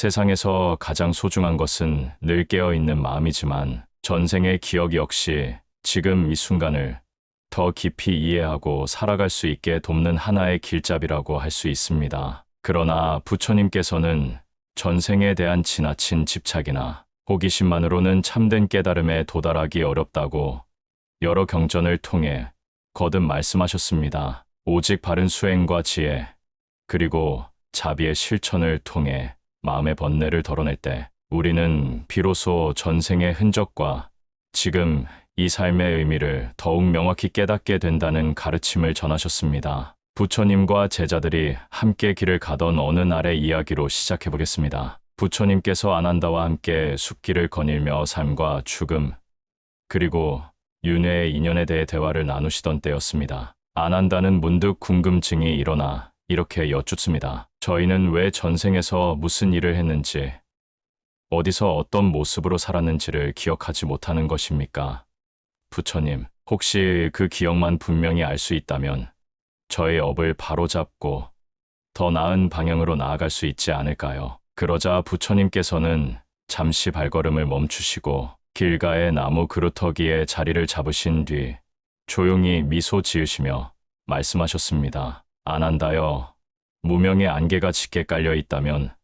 세상에서 가장 소중한 것은 늘 깨어있는 마음이지만 전생의 기억 역시 지금 이 순간을 더 깊이 이해하고 살아갈 수 있게 돕는 하나의 길잡이라고 할 수 있습니다. 그러나 부처님께서는 전생에 대한 지나친 집착이나 호기심만으로는 참된 깨달음에 도달하기 어렵다고 여러 경전을 통해 거듭 말씀하셨습니다. 오직 바른 수행과 지혜, 그리고 자비의 실천을 통해 마음의 번뇌를 덜어낼 때 우리는 비로소 전생의 흔적과 지금 이 삶의 의미를 더욱 명확히 깨닫게 된다는 가르침을 전하셨습니다. 부처님과 제자들이 함께 길을 가던 어느 날의 이야기로 시작해 보겠습니다. 부처님께서 아난다와 함께 숲길을 거닐며 삶과 죽음, 그리고 윤회의 인연에 대해 대화를 나누시던 때였습니다. 아난다는 문득 궁금증이 일어나 이렇게 여쭙습니다. 저희는 왜 전생에서 무슨 일을 했는지, 어디서 어떤 모습으로 살았는지를 기억하지 못하는 것입니까? 부처님, 혹시 그 기억만 분명히 알 수 있다면 저의 업을 바로잡고 더 나은 방향으로 나아갈 수 있지 않을까요? 그러자 부처님께서는 잠시 발걸음을 멈추시고 길가의 나무 그루터기에 자리를 잡으신 뒤 조용히 미소 지으시며 말씀하셨습니다. 아난다여, 무명의 안개가 짙게 깔려 있다면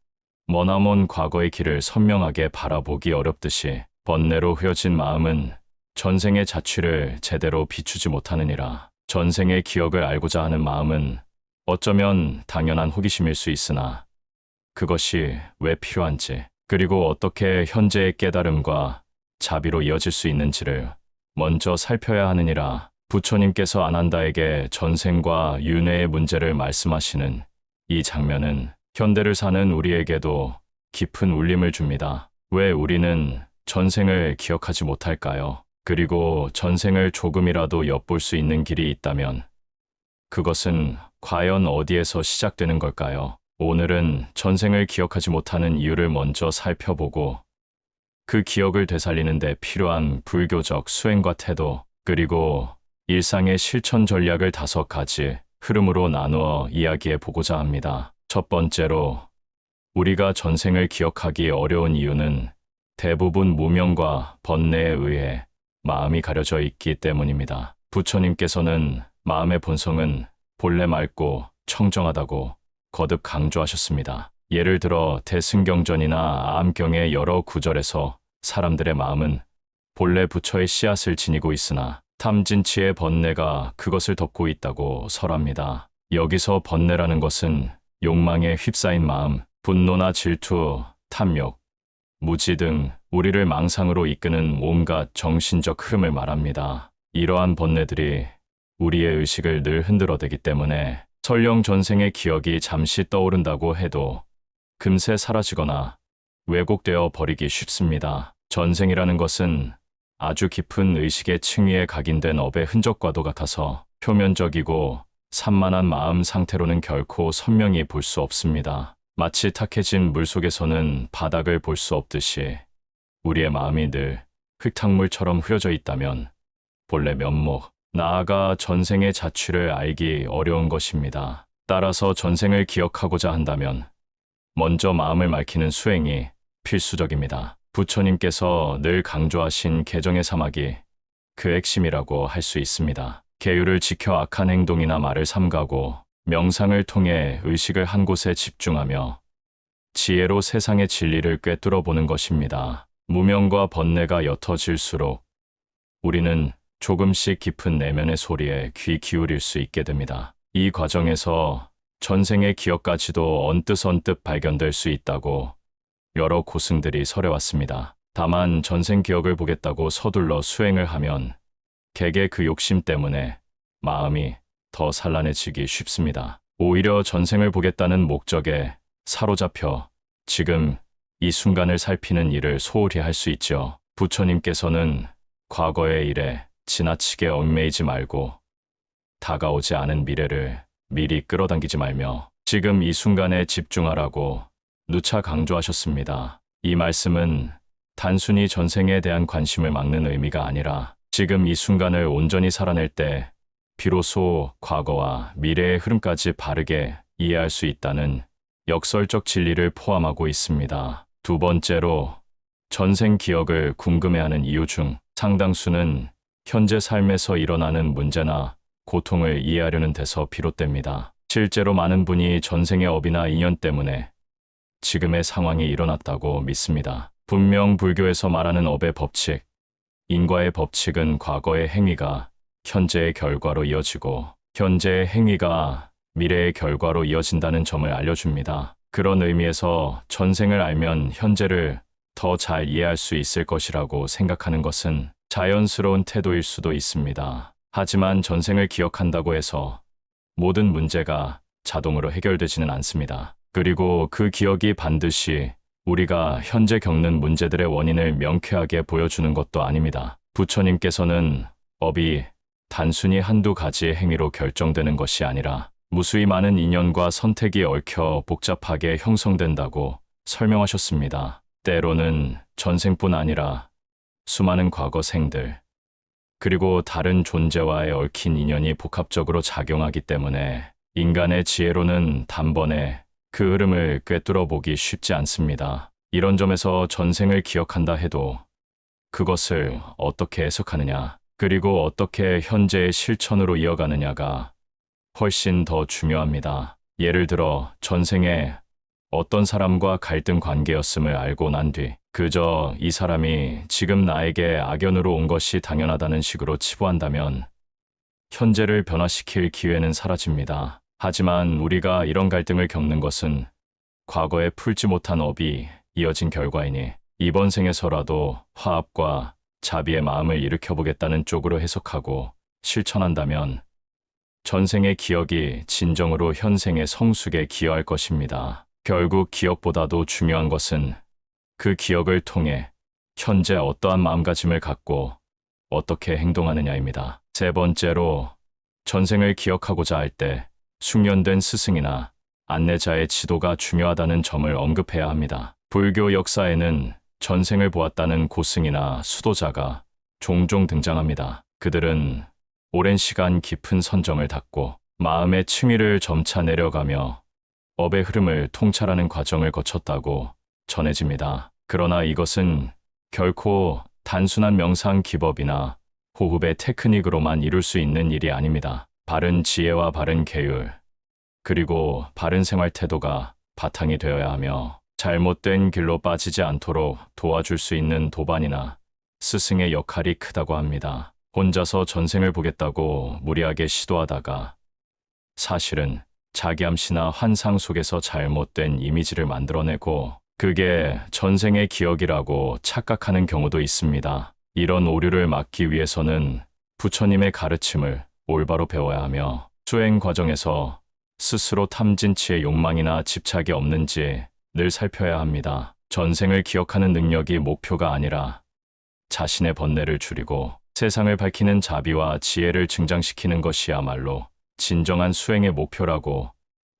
머나먼 과거의 길을 선명하게 바라보기 어렵듯이 번뇌로 흐려진 마음은 전생의 자취를 제대로 비추지 못하느니라. 전생의 기억을 알고자 하는 마음은 어쩌면 당연한 호기심일 수 있으나 그것이 왜 필요한지, 그리고 어떻게 현재의 깨달음과 자비로 이어질 수 있는지를 먼저 살펴야 하느니라. 부처님께서 아난다에게 전생과 윤회의 문제를 말씀하시는 이 장면은 현대를 사는 우리에게도 깊은 울림을 줍니다. 왜 우리는 전생을 기억하지 못할까요? 그리고 전생을 조금이라도 엿볼 수 있는 길이 있다면 그것은 과연 어디에서 시작되는 걸까요? 오늘은 전생을 기억하지 못하는 이유를 먼저 살펴보고 그 기억을 되살리는 데 필요한 불교적 수행과 태도, 그리고 일상의 실천 전략을 5가지 흐름으로 나누어 이야기해 보고자 합니다. 첫 번째로, 우리가 전생을 기억하기 어려운 이유는 대부분 무명과 번뇌에 의해 마음이 가려져 있기 때문입니다. 부처님께서는 마음의 본성은 본래 맑고 청정하다고 거듭 강조하셨습니다. 예를 들어 대승경전이나 암경의 여러 구절에서 사람들의 마음은 본래 부처의 씨앗을 지니고 있으나 탐진치의 번뇌가 그것을 덮고 있다고 설합니다. 여기서 번뇌라는 것은 욕망에 휩싸인 마음, 분노나 질투, 탐욕, 무지 등 우리를 망상으로 이끄는 온갖 정신적 흐름을 말합니다. 이러한 번뇌들이 우리의 의식을 늘 흔들어대기 때문에 설령 전생의 기억이 잠시 떠오른다고 해도 금세 사라지거나 왜곡되어 버리기 쉽습니다. 전생이라는 것은 아주 깊은 의식의 층위에 각인된 업의 흔적과도 같아서 표면적이고 산만한 마음 상태로는 결코 선명히 볼 수 없습니다. 마치 탁해진 물속에서는 바닥을 볼 수 없듯이 우리의 마음이 늘 흙탕물처럼 흐려져 있다면 본래 면목, 나아가 전생의 자취를 알기 어려운 것입니다. 따라서 전생을 기억하고자 한다면 먼저 마음을 맑히는 수행이 필수적입니다. 부처님께서 늘 강조하신 개정의 사막이 그 핵심이라고 할 수 있습니다. 계율을 지켜 악한 행동이나 말을 삼가고 명상을 통해 의식을 한 곳에 집중하며 지혜로 세상의 진리를 꿰뚫어 보는 것입니다. 무명과 번뇌가 옅어질수록 우리는 조금씩 깊은 내면의 소리에 귀 기울일 수 있게 됩니다. 이 과정에서 전생의 기억까지도 언뜻 발견될 수 있다고 여러 고승들이 설해왔습니다. 다만 전생 기억을 보겠다고 서둘러 수행을 하면 객의 그 욕심 때문에 마음이 더 산란해지기 쉽습니다. 오히려 전생을 보겠다는 목적에 사로잡혀 지금 이 순간을 살피는 일을 소홀히 할 수 있죠. 부처님께서는 과거의 일에 지나치게 얽매이지 말고 다가오지 않은 미래를 미리 끌어당기지 말며 지금 이 순간에 집중하라고 누차 강조하셨습니다. 이 말씀은 단순히 전생에 대한 관심을 막는 의미가 아니라 지금 이 순간을 온전히 살아낼 때 비로소 과거와 미래의 흐름까지 바르게 이해할 수 있다는 역설적 진리를 포함하고 있습니다. 두 번째로, 전생 기억을 궁금해하는 이유 중 상당수는 현재 삶에서 일어나는 문제나 고통을 이해하려는 데서 비롯됩니다. 실제로 많은 분이 전생의 업이나 인연 때문에 지금의 상황이 일어났다고 믿습니다. 분명 불교에서 말하는 업의 법칙, 인과의 법칙은 과거의 행위가 현재의 결과로 이어지고 현재의 행위가 미래의 결과로 이어진다는 점을 알려줍니다. 그런 의미에서 전생을 알면 현재를 더 잘 이해할 수 있을 것이라고 생각하는 것은 자연스러운 태도일 수도 있습니다. 하지만 전생을 기억한다고 해서 모든 문제가 자동으로 해결되지는 않습니다. 그리고 그 기억이 반드시 우리가 현재 겪는 문제들의 원인을 명쾌하게 보여주는 것도 아닙니다. 부처님께서는 업이 단순히 한두 가지의 행위로 결정되는 것이 아니라 무수히 많은 인연과 선택이 얽혀 복잡하게 형성된다고 설명하셨습니다. 때로는 전생뿐 아니라 수많은 과거 생들, 그리고 다른 존재와의 얽힌 인연이 복합적으로 작용하기 때문에 인간의 지혜로는 단번에 그 흐름을 꿰뚫어 보기 쉽지 않습니다. 이런 점에서 전생을 기억한다 해도 그것을 어떻게 해석하느냐, 그리고 어떻게 현재의 실천으로 이어가느냐가 훨씬 더 중요합니다. 예를 들어 전생에 어떤 사람과 갈등 관계였음을 알고 난 뒤 그저 이 사람이 지금 나에게 악연으로 온 것이 당연하다는 식으로 치부한다면 현재를 변화시킬 기회는 사라집니다. 하지만 우리가 이런 갈등을 겪는 것은 과거에 풀지 못한 업이 이어진 결과이니 이번 생에서라도 화합과 자비의 마음을 일으켜보겠다는 쪽으로 해석하고 실천한다면 전생의 기억이 진정으로 현생의 성숙에 기여할 것입니다. 결국 기억보다도 중요한 것은 그 기억을 통해 현재 어떠한 마음가짐을 갖고 어떻게 행동하느냐입니다. 세 번째로, 전생을 기억하고자 할 때 숙련된 스승이나 안내자의 지도가 중요하다는 점을 언급해야 합니다. 불교 역사에는 전생을 보았다는 고승이나 수도자가 종종 등장합니다. 그들은 오랜 시간 깊은 선정을 닦고 마음의 층위를 점차 내려가며 업의 흐름을 통찰하는 과정을 거쳤다고 전해집니다. 그러나 이것은 결코 단순한 명상 기법이나 호흡의 테크닉으로만 이룰 수 있는 일이 아닙니다. 바른 지혜와 바른 계율, 그리고 바른 생활 태도가 바탕이 되어야 하며 잘못된 길로 빠지지 않도록 도와줄 수 있는 도반이나 스승의 역할이 크다고 합니다. 혼자서 전생을 보겠다고 무리하게 시도하다가 사실은 자기암시나 환상 속에서 잘못된 이미지를 만들어내고 그게 전생의 기억이라고 착각하는 경우도 있습니다. 이런 오류를 막기 위해서는 부처님의 가르침을 올바로 배워야 하며 수행 과정에서 스스로 탐진치의 욕망이나 집착이 없는지 늘 살펴야 합니다. 전생을 기억하는 능력이 목표가 아니라 자신의 번뇌를 줄이고 세상을 밝히는 자비와 지혜를 증장시키는 것이야말로 진정한 수행의 목표라고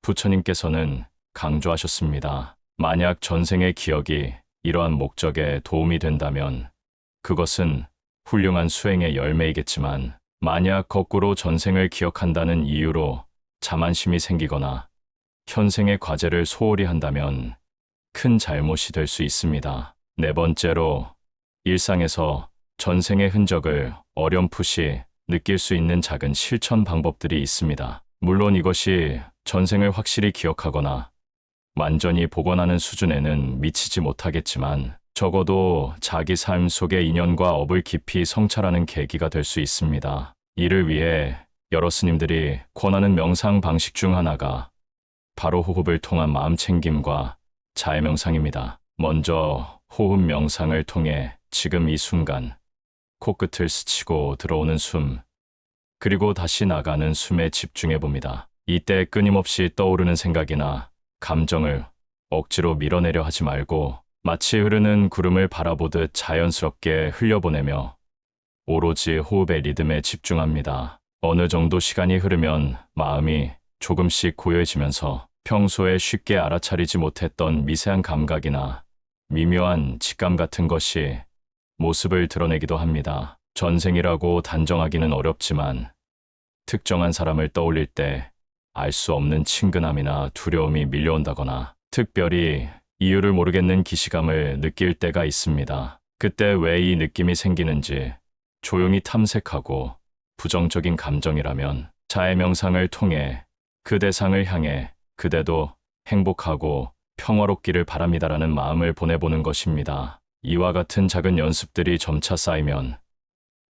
부처님께서는 강조하셨습니다. 만약 전생의 기억이 이러한 목적에 도움이 된다면 그것은 훌륭한 수행의 열매이겠지만 만약 거꾸로 전생을 기억한다는 이유로 자만심이 생기거나 현생의 과제를 소홀히 한다면 큰 잘못이 될 수 있습니다. 네 번째로, 일상에서 전생의 흔적을 어렴풋이 느낄 수 있는 작은 실천 방법들이 있습니다. 물론 이것이 전생을 확실히 기억하거나 완전히 복원하는 수준에는 미치지 못하겠지만 적어도 자기 삶 속의 인연과 업을 깊이 성찰하는 계기가 될 수 있습니다. 이를 위해 여러 스님들이 권하는 명상 방식 중 하나가 바로 호흡을 통한 마음 챙김과 자해 명상입니다. 먼저 호흡 명상을 통해 지금 이 순간 코끝을 스치고 들어오는 숨, 그리고 다시 나가는 숨에 집중해 봅니다. 이때 끊임없이 떠오르는 생각이나 감정을 억지로 밀어내려 하지 말고 마치 흐르는 구름을 바라보듯 자연스럽게 흘려보내며 오로지 호흡의 리듬에 집중합니다. 어느 정도 시간이 흐르면 마음이 조금씩 고요해지면서 평소에 쉽게 알아차리지 못했던 미세한 감각이나 미묘한 직감 같은 것이 모습을 드러내기도 합니다. 전생이라고 단정하기는 어렵지만 특정한 사람을 떠올릴 때 알 수 없는 친근함이나 두려움이 밀려온다거나 특별히 이유를 모르겠는 기시감을 느낄 때가 있습니다. 그때 왜 이 느낌이 생기는지 조용히 탐색하고 부정적인 감정이라면 자해 명상을 통해 그 대상을 향해 그대도 행복하고 평화롭기를 바랍니다라는 마음을 보내보는 것입니다. 이와 같은 작은 연습들이 점차 쌓이면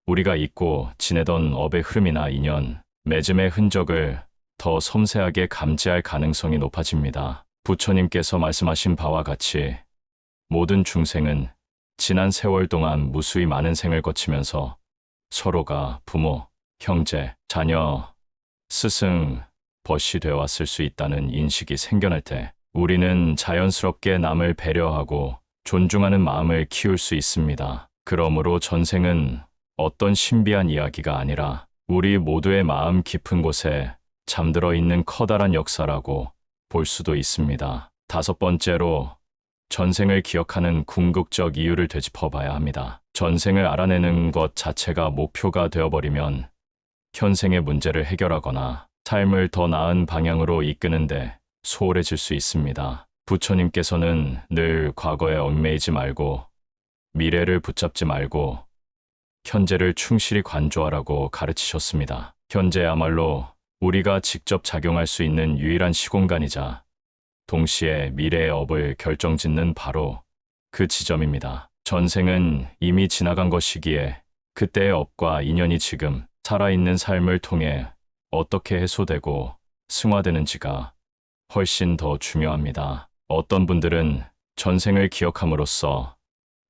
우리가 잊고 지내던 업의 흐름이나 인연, 맺음의 흔적을 더 섬세하게 감지할 가능성이 높아집니다. 부처님께서 말씀하신 바와 같이 모든 중생은 지난 세월 동안 무수히 많은 생을 거치면서 서로가 부모, 형제, 자녀, 스승, 벗이 되어 왔을 수 있다는 인식이 생겨날 때 우리는 자연스럽게 남을 배려하고 존중하는 마음을 키울 수 있습니다. 그러므로 전생은 어떤 신비한 이야기가 아니라 우리 모두의 마음 깊은 곳에 잠들어 있는 커다란 역사라고 볼 수도 있습니다. 다섯 번째로 전생을 기억하는 궁극적 이유를 되짚어봐야 합니다. 전생을 알아내는 것 자체가 목표가 되어버리면 현생의 문제를 해결하거나 삶을 더 나은 방향으로 이끄는데 소홀해질 수 있습니다. 부처님께서는 늘 과거에 얽매이지 말고 미래를 붙잡지 말고 현재를 충실히 관조하라고 가르치셨습니다. 현재야말로 우리가 직접 작용할 수 있는 유일한 시공간이자 동시에 미래의 업을 결정짓는 바로 그 지점입니다. 전생은 이미 지나간 것이기에 그때의 업과 인연이 지금 살아있는 삶을 통해 어떻게 해소되고 승화되는지가 훨씬 더 중요합니다. 어떤 분들은 전생을 기억함으로써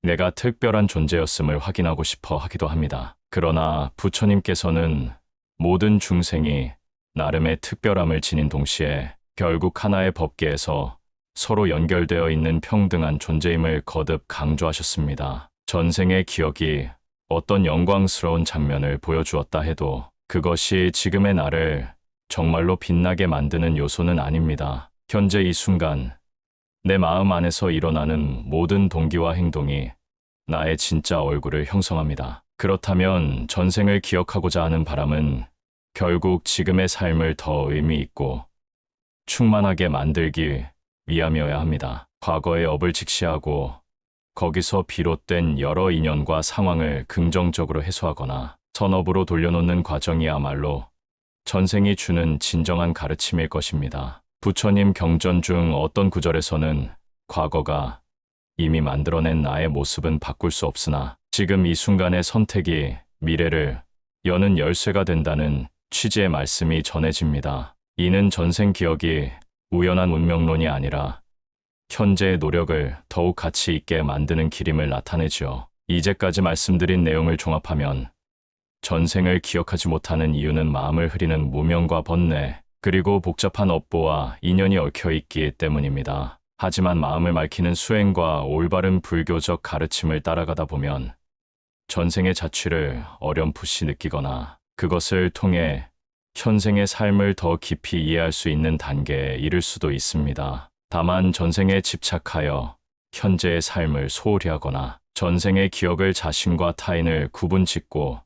내가 특별한 존재였음을 확인하고 싶어 하기도 합니다. 그러나 부처님께서는 모든 중생이 나름의 특별함을 지닌 동시에 결국 하나의 법계에서 서로 연결되어 있는 평등한 존재임을 거듭 강조하셨습니다. 전생의 기억이 어떤 영광스러운 장면을 보여주었다 해도 그것이 지금의 나를 정말로 빛나게 만드는 요소는 아닙니다. 현재 이 순간 내 마음 안에서 일어나는 모든 동기와 행동이 나의 진짜 얼굴을 형성합니다. 그렇다면 전생을 기억하고자 하는 바람은 결국 지금의 삶을 더 의미 있고 충만하게 만들기 위함이어야 합니다. 과거의 업을 직시하고 거기서 비롯된 여러 인연과 상황을 긍정적으로 해소하거나 선업으로 돌려놓는 과정이야말로 전생이 주는 진정한 가르침일 것입니다. 부처님 경전 중 어떤 구절에서는 과거가 이미 만들어낸 나의 모습은 바꿀 수 없으나 지금 이 순간의 선택이 미래를 여는 열쇠가 된다는 취지의 말씀이 전해집니다. 이는 전생 기억이 우연한 운명론이 아니라 현재의 노력을 더욱 가치 있게 만드는 길임을 나타내죠. 이제까지 말씀드린 내용을 종합하면 전생을 기억하지 못하는 이유는 마음을 흐리는 무명과 번뇌, 그리고 복잡한 업보와 인연이 얽혀 있기 때문입니다. 하지만 마음을 맑히는 수행과 올바른 불교적 가르침을 따라가다 보면 전생의 자취를 어렴풋이 느끼거나 그것을 통해 현생의 삶을 더 깊이 이해할 수 있는 단계에 이를 수도 있습니다. 다만 전생에 집착하여 현재의 삶을 소홀히 하거나 전생의 기억을 자신과 타인을 구분짓고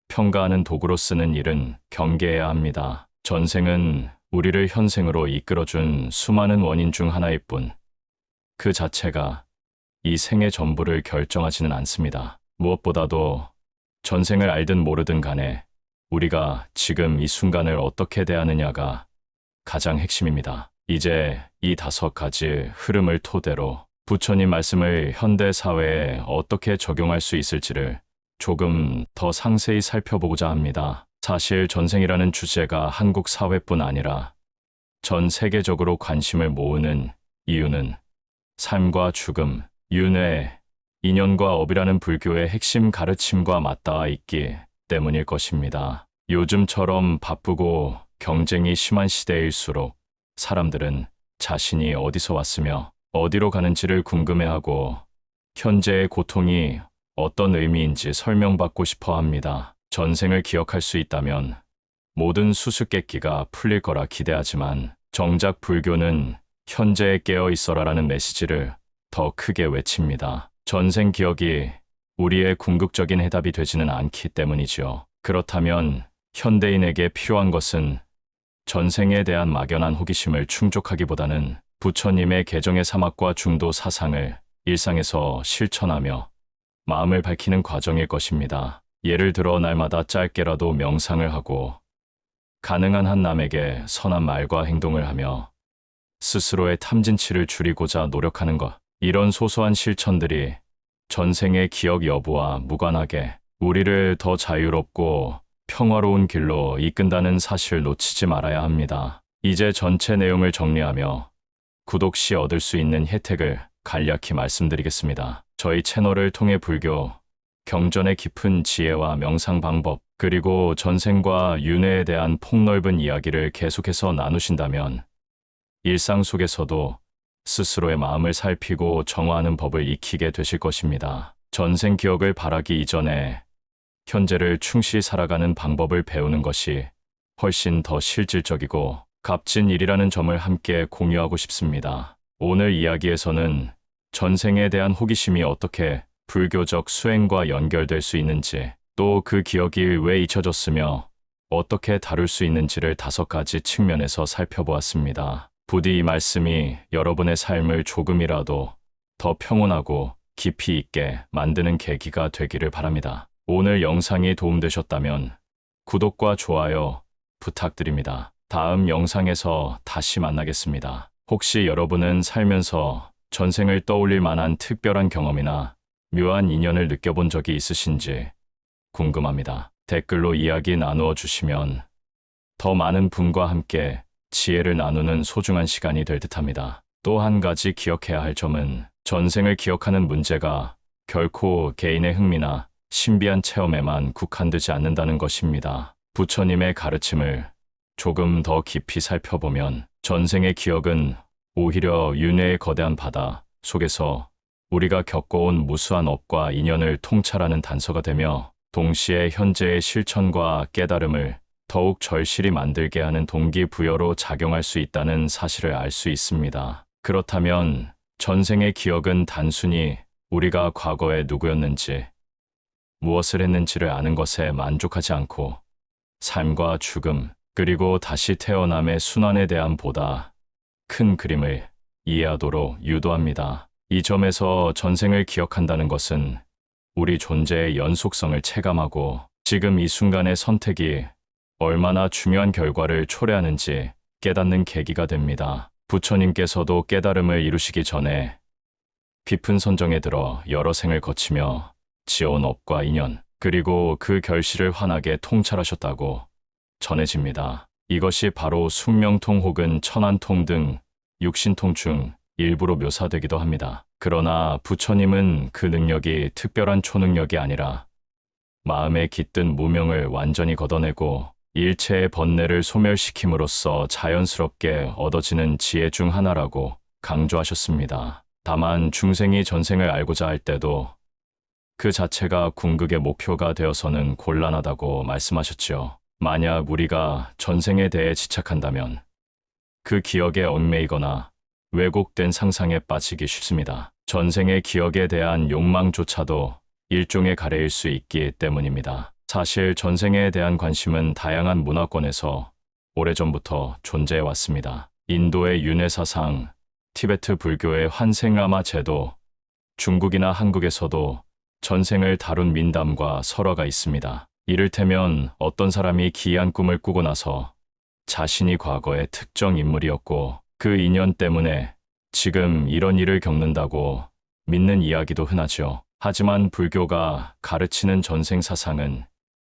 평가하는 도구로 쓰는 일은 경계해야 합니다. 전생은 우리를 현생으로 이끌어준 수많은 원인 중 하나일 뿐, 그 자체가 이 생의 전부를 결정하지는 않습니다. 무엇보다도 전생을 알든 모르든 간에 우리가 지금 이 순간을 어떻게 대하느냐가 가장 핵심입니다. 이제 이 5가지 흐름을 토대로 부처님 말씀을 현대 사회에 어떻게 적용할 수 있을지를 조금 더 상세히 살펴보고자 합니다. 사실 전생이라는 주제가 한국 사회뿐 아니라 전 세계적으로 관심을 모으는 이유는 삶과 죽음, 윤회, 인연과 업이라는 불교의 핵심 가르침과 맞닿아 있기 때문일 것입니다. 요즘처럼 바쁘고 경쟁이 심한 시대일수록 사람들은 자신이 어디서 왔으며 어디로 가는지를 궁금해하고 현재의 고통이 어떤 의미인지 설명받고 싶어 합니다. 전생을 기억할 수 있다면 모든 수수께끼가 풀릴 거라 기대하지만 정작 불교는 현재에 깨어 있어라라는 메시지를 더 크게 외칩니다. 전생 기억이 우리의 궁극적인 해답이 되지는 않기 때문이지요. 그렇다면 현대인에게 필요한 것은 전생에 대한 막연한 호기심을 충족하기보다는 부처님의 개정의 사막과 중도 사상을 일상에서 실천하며 마음을 밝히는 과정일 것입니다. 예를 들어 날마다 짧게라도 명상을 하고 가능한 한 남에게 선한 말과 행동을 하며 스스로의 탐진치를 줄이고자 노력하는 것. 이런 소소한 실천들이 전생의 기억 여부와 무관하게 우리를 더 자유롭고 평화로운 길로 이끈다는 사실을 놓치지 말아야 합니다. 이제 전체 내용을 정리하며 구독 시 얻을 수 있는 혜택을 간략히 말씀드리겠습니다. 저희 채널을 통해 불교, 경전의 깊은 지혜와 명상 방법, 그리고 전생과 윤회에 대한 폭넓은 이야기를 계속해서 나누신다면 일상 속에서도 스스로의 마음을 살피고 정화하는 법을 익히게 되실 것입니다. 전생 기억을 바라기 이전에 현재를 충실히 살아가는 방법을 배우는 것이 훨씬 더 실질적이고 값진 일이라는 점을 함께 공유하고 싶습니다. 오늘 이야기에서는 전생에 대한 호기심이 어떻게 불교적 수행과 연결될 수 있는지, 또 그 기억이 왜 잊혀졌으며 어떻게 다룰 수 있는지를 5가지 측면에서 살펴보았습니다. 부디 이 말씀이 여러분의 삶을 조금이라도 더 평온하고 깊이 있게 만드는 계기가 되기를 바랍니다. 오늘 영상이 도움되셨다면 구독과 좋아요 부탁드립니다. 다음 영상에서 다시 만나겠습니다. 혹시 여러분은 살면서 전생을 떠올릴 만한 특별한 경험이나 묘한 인연을 느껴본 적이 있으신지 궁금합니다. 댓글로 이야기 나누어 주시면 더 많은 분과 함께 지혜를 나누는 소중한 시간이 될 듯합니다. 또 한 가지 기억해야 할 점은 전생을 기억하는 문제가 결코 개인의 흥미나 신비한 체험에만 국한되지 않는다는 것입니다. 부처님의 가르침을 조금 더 깊이 살펴보면 전생의 기억은 오히려 윤회의 거대한 바다 속에서 우리가 겪어온 무수한 업과 인연을 통찰하는 단서가 되며 동시에 현재의 실천과 깨달음을 더욱 절실히 만들게 하는 동기부여로 작용할 수 있다는 사실을 알 수 있습니다. 그렇다면 전생의 기억은 단순히 우리가 과거에 누구였는지, 무엇을 했는지를 아는 것에 만족하지 않고 삶과 죽음, 그리고 다시 태어남의 순환에 대한 보다 큰 그림을 이해하도록 유도합니다. 이 점에서 전생을 기억한다는 것은 우리 존재의 연속성을 체감하고 지금 이 순간의 선택이 얼마나 중요한 결과를 초래하는지 깨닫는 계기가 됩니다. 부처님께서도 깨달음을 이루시기 전에 깊은 선정에 들어 여러 생을 거치며 지어온 업과 인연, 그리고 그 결실을 환하게 통찰하셨다고 전해집니다. 이것이 바로 숙명통 혹은 천안통 등 육신통 중 일부로 묘사되기도 합니다. 그러나 부처님은 그 능력이 특별한 초능력이 아니라 마음에 깃든 무명을 완전히 걷어내고 일체의 번뇌를 소멸시킴으로써 자연스럽게 얻어지는 지혜 중 하나라고 강조하셨습니다. 다만 중생이 전생을 알고자 할 때도 그 자체가 궁극의 목표가 되어서는 곤란하다고 말씀하셨지요. 만약 우리가 전생에 대해 집착한다면 그 기억에 얽매이거나 왜곡된 상상에 빠지기 쉽습니다. 전생의 기억에 대한 욕망조차도 일종의 가래일 수 있기 때문입니다. 사실 전생에 대한 관심은 다양한 문화권에서 오래전부터 존재해 왔습니다. 인도의 윤회 사상, 티베트 불교의 환생아마 제도, 중국이나 한국에서도 전생을 다룬 민담과 설화가 있습니다. 이를테면 어떤 사람이 기이한 꿈을 꾸고 나서 자신이 과거의 특정 인물이었고 그 인연 때문에 지금 이런 일을 겪는다고 믿는 이야기도 흔하죠. 하지만 불교가 가르치는 전생 사상은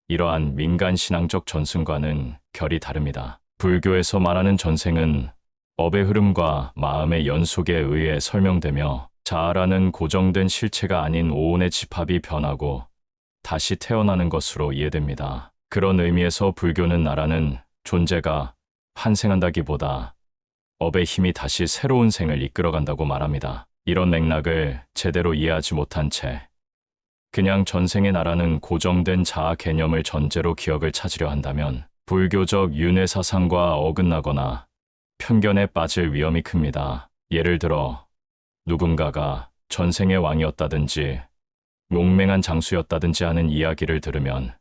이러한 민간신앙적 전승과는 결이 다릅니다. 불교에서 말하는 전생은 업의 흐름과 마음의 연속에 의해 설명되며 자아라는 고정된 실체가 아닌 오온의 집합이 변하고 다시 태어나는 것으로 이해됩니다. 그런 의미에서 불교는 나라는 존재가 환생한다기보다 업의 힘이 다시 새로운 생을 이끌어간다고 말합니다. 이런 맥락을 제대로 이해하지 못한 채 그냥 전생의 나라는 고정된 자아 개념을 전제로 기억을 찾으려 한다면 불교적 윤회 사상과 어긋나거나 편견에 빠질 위험이 큽니다. 예를 들어 누군가가 전생의 왕이었다든지 용맹한 장수였다든지 하는 이야기를 들으면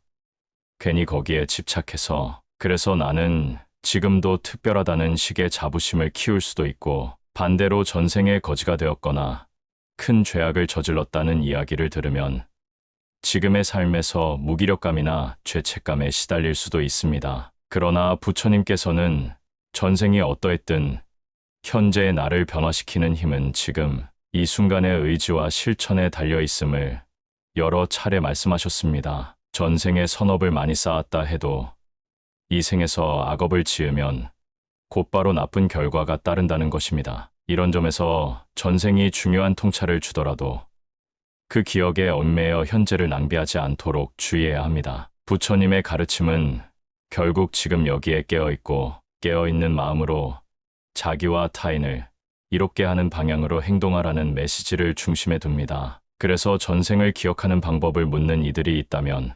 괜히 거기에 집착해서 그래서 나는 지금도 특별하다는 식의 자부심을 키울 수도 있고 반대로 전생에 거지가 되었거나 큰 죄악을 저질렀다는 이야기를 들으면 지금의 삶에서 무기력감이나 죄책감에 시달릴 수도 있습니다. 그러나 부처님께서는 전생이 어떠했든 현재의 나를 변화시키는 힘은 지금 이 순간의 의지와 실천에 달려 있음을 여러 차례 말씀하셨습니다. 전생에 선업을 많이 쌓았다 해도 이 생에서 악업을 지으면 곧바로 나쁜 결과가 따른다는 것입니다. 이런 점에서 전생이 중요한 통찰을 주더라도 그 기억에 얽매여 현재를 낭비하지 않도록 주의해야 합니다. 부처님의 가르침은 결국 지금 여기에 깨어있고 깨어있는 마음으로 자기와 타인을 이롭게 하는 방향으로 행동하라는 메시지를 중심에 둡니다. 그래서 전생을 기억하는 방법을 묻는 이들이 있다면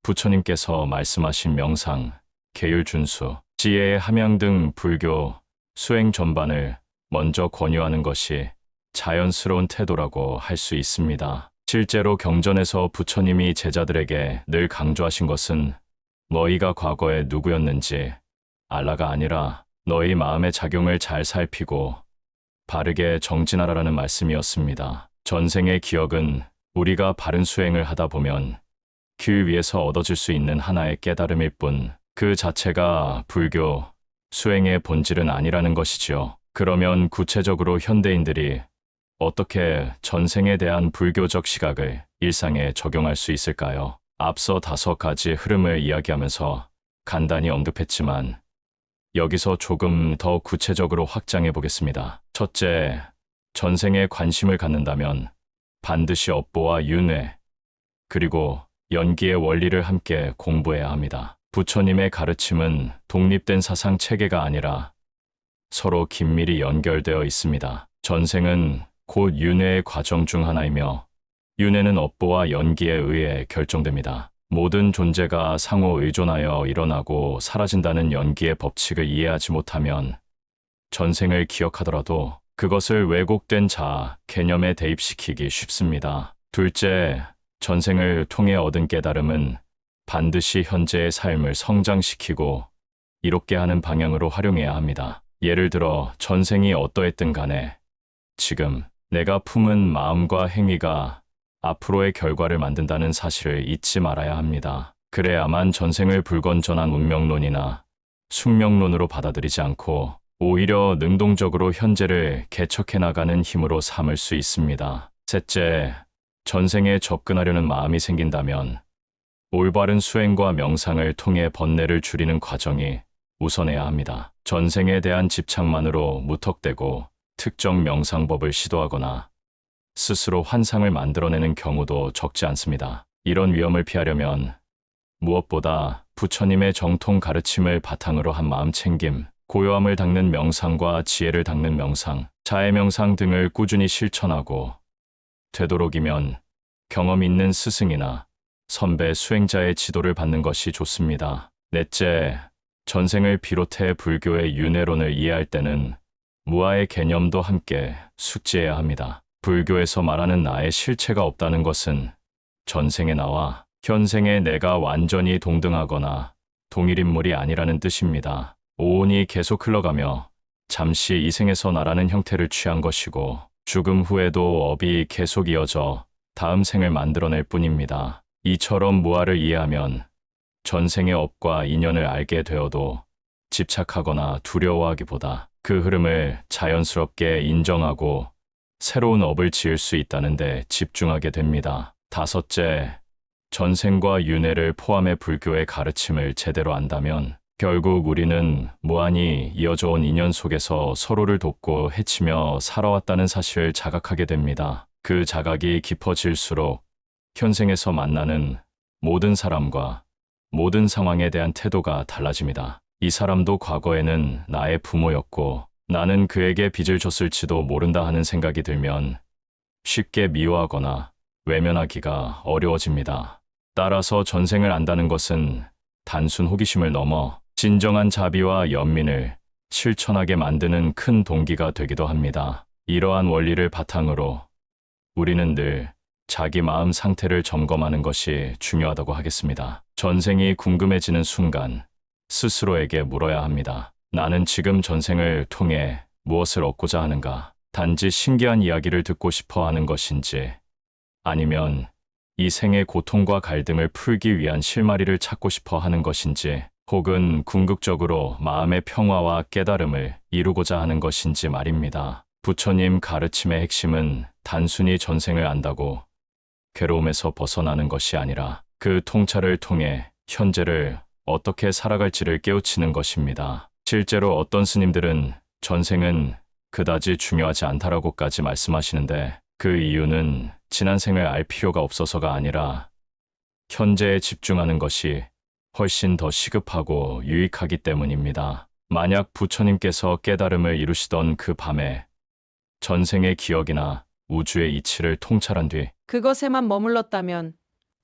부처님께서 말씀하신 명상, 계율 준수, 지혜의 함양 등 불교 수행 전반을 먼저 권유하는 것이 자연스러운 태도라고 할 수 있습니다. 실제로 경전에서 부처님이 제자들에게 늘 강조하신 것은 너희가 과거에 누구였는지 알라가 아니라 너희 마음의 작용을 잘 살피고 바르게 정진하라라는 말씀이었습니다. 전생의 기억은 우리가 바른 수행을 하다 보면 길 위에서 얻어질 수 있는 하나의 깨달음일 뿐 그 자체가 불교 수행의 본질은 아니라는 것이지요. 그러면 구체적으로 현대인들이 어떻게 전생에 대한 불교적 시각을 일상에 적용할 수 있을까요? 앞서 5가지 흐름을 이야기하면서 간단히 언급했지만 여기서 조금 더 구체적으로 확장해 보겠습니다. 첫째, 전생에 관심을 갖는다면 반드시 업보와 윤회, 그리고 연기의 원리를 함께 공부해야 합니다. 부처님의 가르침은 독립된 사상 체계가 아니라 서로 긴밀히 연결되어 있습니다. 전생은 곧 윤회의 과정 중 하나이며 윤회는 업보와 연기에 의해 결정됩니다. 모든 존재가 상호 의존하여 일어나고 사라진다는 연기의 법칙을 이해하지 못하면 전생을 기억하더라도 그것을 왜곡된 자아, 개념에 대입시키기 쉽습니다. 둘째, 전생을 통해 얻은 깨달음은 반드시 현재의 삶을 성장시키고 이롭게 하는 방향으로 활용해야 합니다. 예를 들어 전생이 어떠했든 간에 지금 내가 품은 마음과 행위가 앞으로의 결과를 만든다는 사실을 잊지 말아야 합니다. 그래야만 전생을 불건전한 운명론이나 숙명론으로 받아들이지 않고 오히려 능동적으로 현재를 개척해 나가는 힘으로 삼을 수 있습니다. 셋째, 전생에 접근하려는 마음이 생긴다면 올바른 수행과 명상을 통해 번뇌를 줄이는 과정이 우선해야 합니다. 전생에 대한 집착만으로 무턱대고 특정 명상법을 시도하거나 스스로 환상을 만들어내는 경우도 적지 않습니다. 이런 위험을 피하려면 무엇보다 부처님의 정통 가르침을 바탕으로 한 마음 챙김, 고요함을 닦는 명상과 지혜를 닦는 명상, 자해 명상 등을 꾸준히 실천하고 되도록이면 경험 있는 스승이나 선배 수행자의 지도를 받는 것이 좋습니다. 넷째, 전생을 비롯해 불교의 윤회론을 이해할 때는 무아의 개념도 함께 숙지해야 합니다. 불교에서 말하는 나의 실체가 없다는 것은 전생의 나와 현생의 내가 완전히 동등하거나 동일 인물이 아니라는 뜻입니다. 오온이 계속 흘러가며 잠시 이 생에서 나라는 형태를 취한 것이고 죽음 후에도 업이 계속 이어져 다음 생을 만들어낼 뿐입니다. 이처럼 무아를 이해하면 전생의 업과 인연을 알게 되어도 집착하거나 두려워하기보다 그 흐름을 자연스럽게 인정하고 새로운 업을 지을 수 있다는 데 집중하게 됩니다. 다섯째, 전생과 윤회를 포함해 불교의 가르침을 제대로 안다면 결국 우리는 무한히 이어져 온 인연 속에서 서로를 돕고 해치며 살아왔다는 사실을 자각하게 됩니다. 그 자각이 깊어질수록 현생에서 만나는 모든 사람과 모든 상황에 대한 태도가 달라집니다. 이 사람도 과거에는 나의 부모였고 나는 그에게 빚을 줬을지도 모른다 하는 생각이 들면 쉽게 미워하거나 외면하기가 어려워집니다. 따라서 전생을 안다는 것은 단순 호기심을 넘어 진정한 자비와 연민을 실천하게 만드는 큰 동기가 되기도 합니다. 이러한 원리를 바탕으로 우리는 늘 자기 마음 상태를 점검하는 것이 중요하다고 하겠습니다. 전생이 궁금해지는 순간 스스로에게 물어야 합니다. 나는 지금 전생을 통해 무엇을 얻고자 하는가? 단지 신기한 이야기를 듣고 싶어 하는 것인지, 아니면 이 생의 고통과 갈등을 풀기 위한 실마리를 찾고 싶어 하는 것인지, 혹은 궁극적으로 마음의 평화와 깨달음을 이루고자 하는 것인지 말입니다. 부처님 가르침의 핵심은 단순히 전생을 안다고 괴로움에서 벗어나는 것이 아니라 그 통찰을 통해 현재를 어떻게 살아갈지를 깨우치는 것입니다. 실제로 어떤 스님들은 전생은 그다지 중요하지 않다라고까지 말씀하시는데, 그 이유는 지난 생을 알 필요가 없어서가 아니라 현재에 집중하는 것이 훨씬 더 시급하고 유익하기 때문입니다. 만약 부처님께서 깨달음을 이루시던 그 밤에 전생의 기억이나 우주의 이치를 통찰한 뒤 그것에만 머물렀다면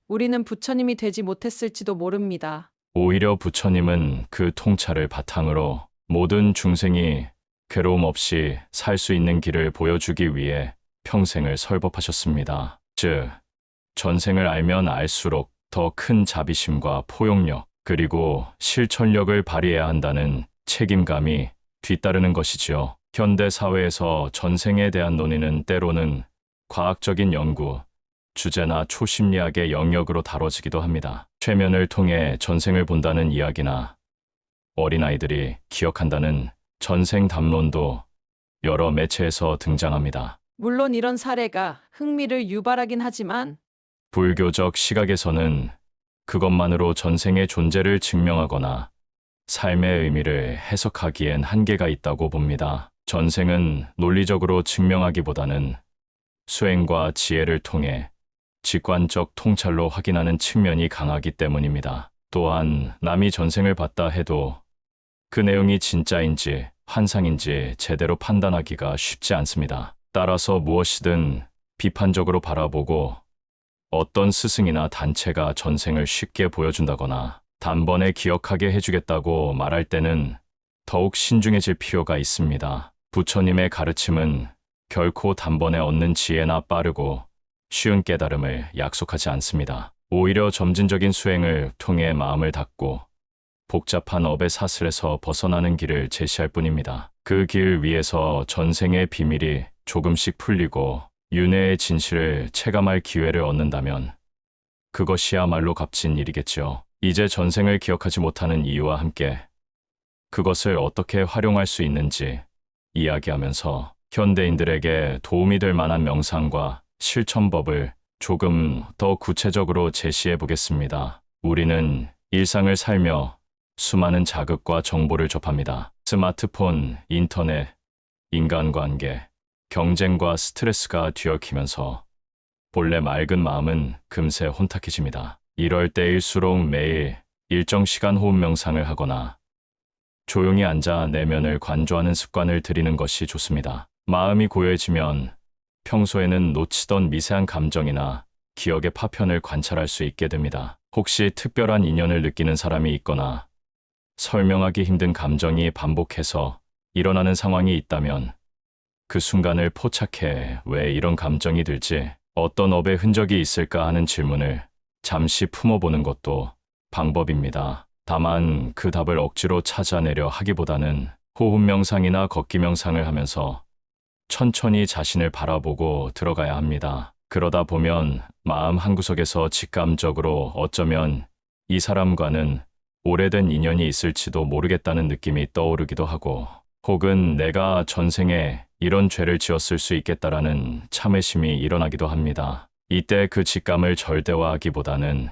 우리는 부처님이 되지 못했을지도 모릅니다. 오히려 부처님은 그 통찰을 바탕으로 모든 중생이 괴로움 없이 살 수 있는 길을 보여주기 위해 평생을 설법하셨습니다. 즉, 전생을 알면 알수록 더 큰 자비심과 포용력, 그리고 실천력을 발휘해야 한다는 책임감이 뒤따르는 것이지요. 현대 사회에서 전생에 대한 논의는 때로는 과학적인 연구, 주제나 초심리학의 영역으로 다뤄지기도 합니다. 최면을 통해 전생을 본다는 이야기나 어린아이들이 기억한다는 전생 담론도 여러 매체에서 등장합니다. 물론 이런 사례가 흥미를 유발하긴 하지만 불교적 시각에서는 그것만으로 전생의 존재를 증명하거나 삶의 의미를 해석하기엔 한계가 있다고 봅니다. 전생은 논리적으로 증명하기보다는 수행과 지혜를 통해 직관적 통찰로 확인하는 측면이 강하기 때문입니다. 또한 남이 전생을 봤다 해도 그 내용이 진짜인지 환상인지 제대로 판단하기가 쉽지 않습니다. 따라서 무엇이든 비판적으로 바라보고, 어떤 스승이나 단체가 전생을 쉽게 보여준다거나 단번에 기억하게 해주겠다고 말할 때는 더욱 신중해질 필요가 있습니다. 부처님의 가르침은 결코 단번에 얻는 지혜나 빠르고 쉬운 깨달음을 약속하지 않습니다. 오히려 점진적인 수행을 통해 마음을 닫고 복잡한 업의 사슬에서 벗어나는 길을 제시할 뿐입니다. 그 길 위에서 전생의 비밀이 조금씩 풀리고 윤회의 진실을 체감할 기회를 얻는다면 그것이야말로 값진 일이겠죠. 이제 전생을 기억하지 못하는 이유와 함께 그것을 어떻게 활용할 수 있는지 이야기하면서 현대인들에게 도움이 될 만한 명상과 실천법을 조금 더 구체적으로 제시해 보겠습니다. 우리는 일상을 살며 수많은 자극과 정보를 접합니다. 스마트폰, 인터넷, 인간관계, 경쟁과 스트레스가 뒤엉키면서 본래 맑은 마음은 금세 혼탁해집니다. 이럴 때일수록 매일 일정 시간 호흡 명상을 하거나 조용히 앉아 내면을 관조하는 습관을 들이는 것이 좋습니다. 마음이 고요해지면 평소에는 놓치던 미세한 감정이나 기억의 파편을 관찰할 수 있게 됩니다. 혹시 특별한 인연을 느끼는 사람이 있거나 설명하기 힘든 감정이 반복해서 일어나는 상황이 있다면 그 순간을 포착해 왜 이런 감정이 들지, 어떤 업의 흔적이 있을까 하는 질문을 잠시 품어보는 것도 방법입니다. 다만 그 답을 억지로 찾아내려 하기보다는 호흡 명상이나 걷기 명상을 하면서 천천히 자신을 바라보고 들어가야 합니다. 그러다 보면 마음 한구석에서 직감적으로 어쩌면 이 사람과는 오래된 인연이 있을지도 모르겠다는 느낌이 떠오르기도 하고, 혹은 내가 전생에 이런 죄를 지었을 수 있겠다라는 참회심이 일어나기도 합니다. 이때 그 직감을 절대화하기보다는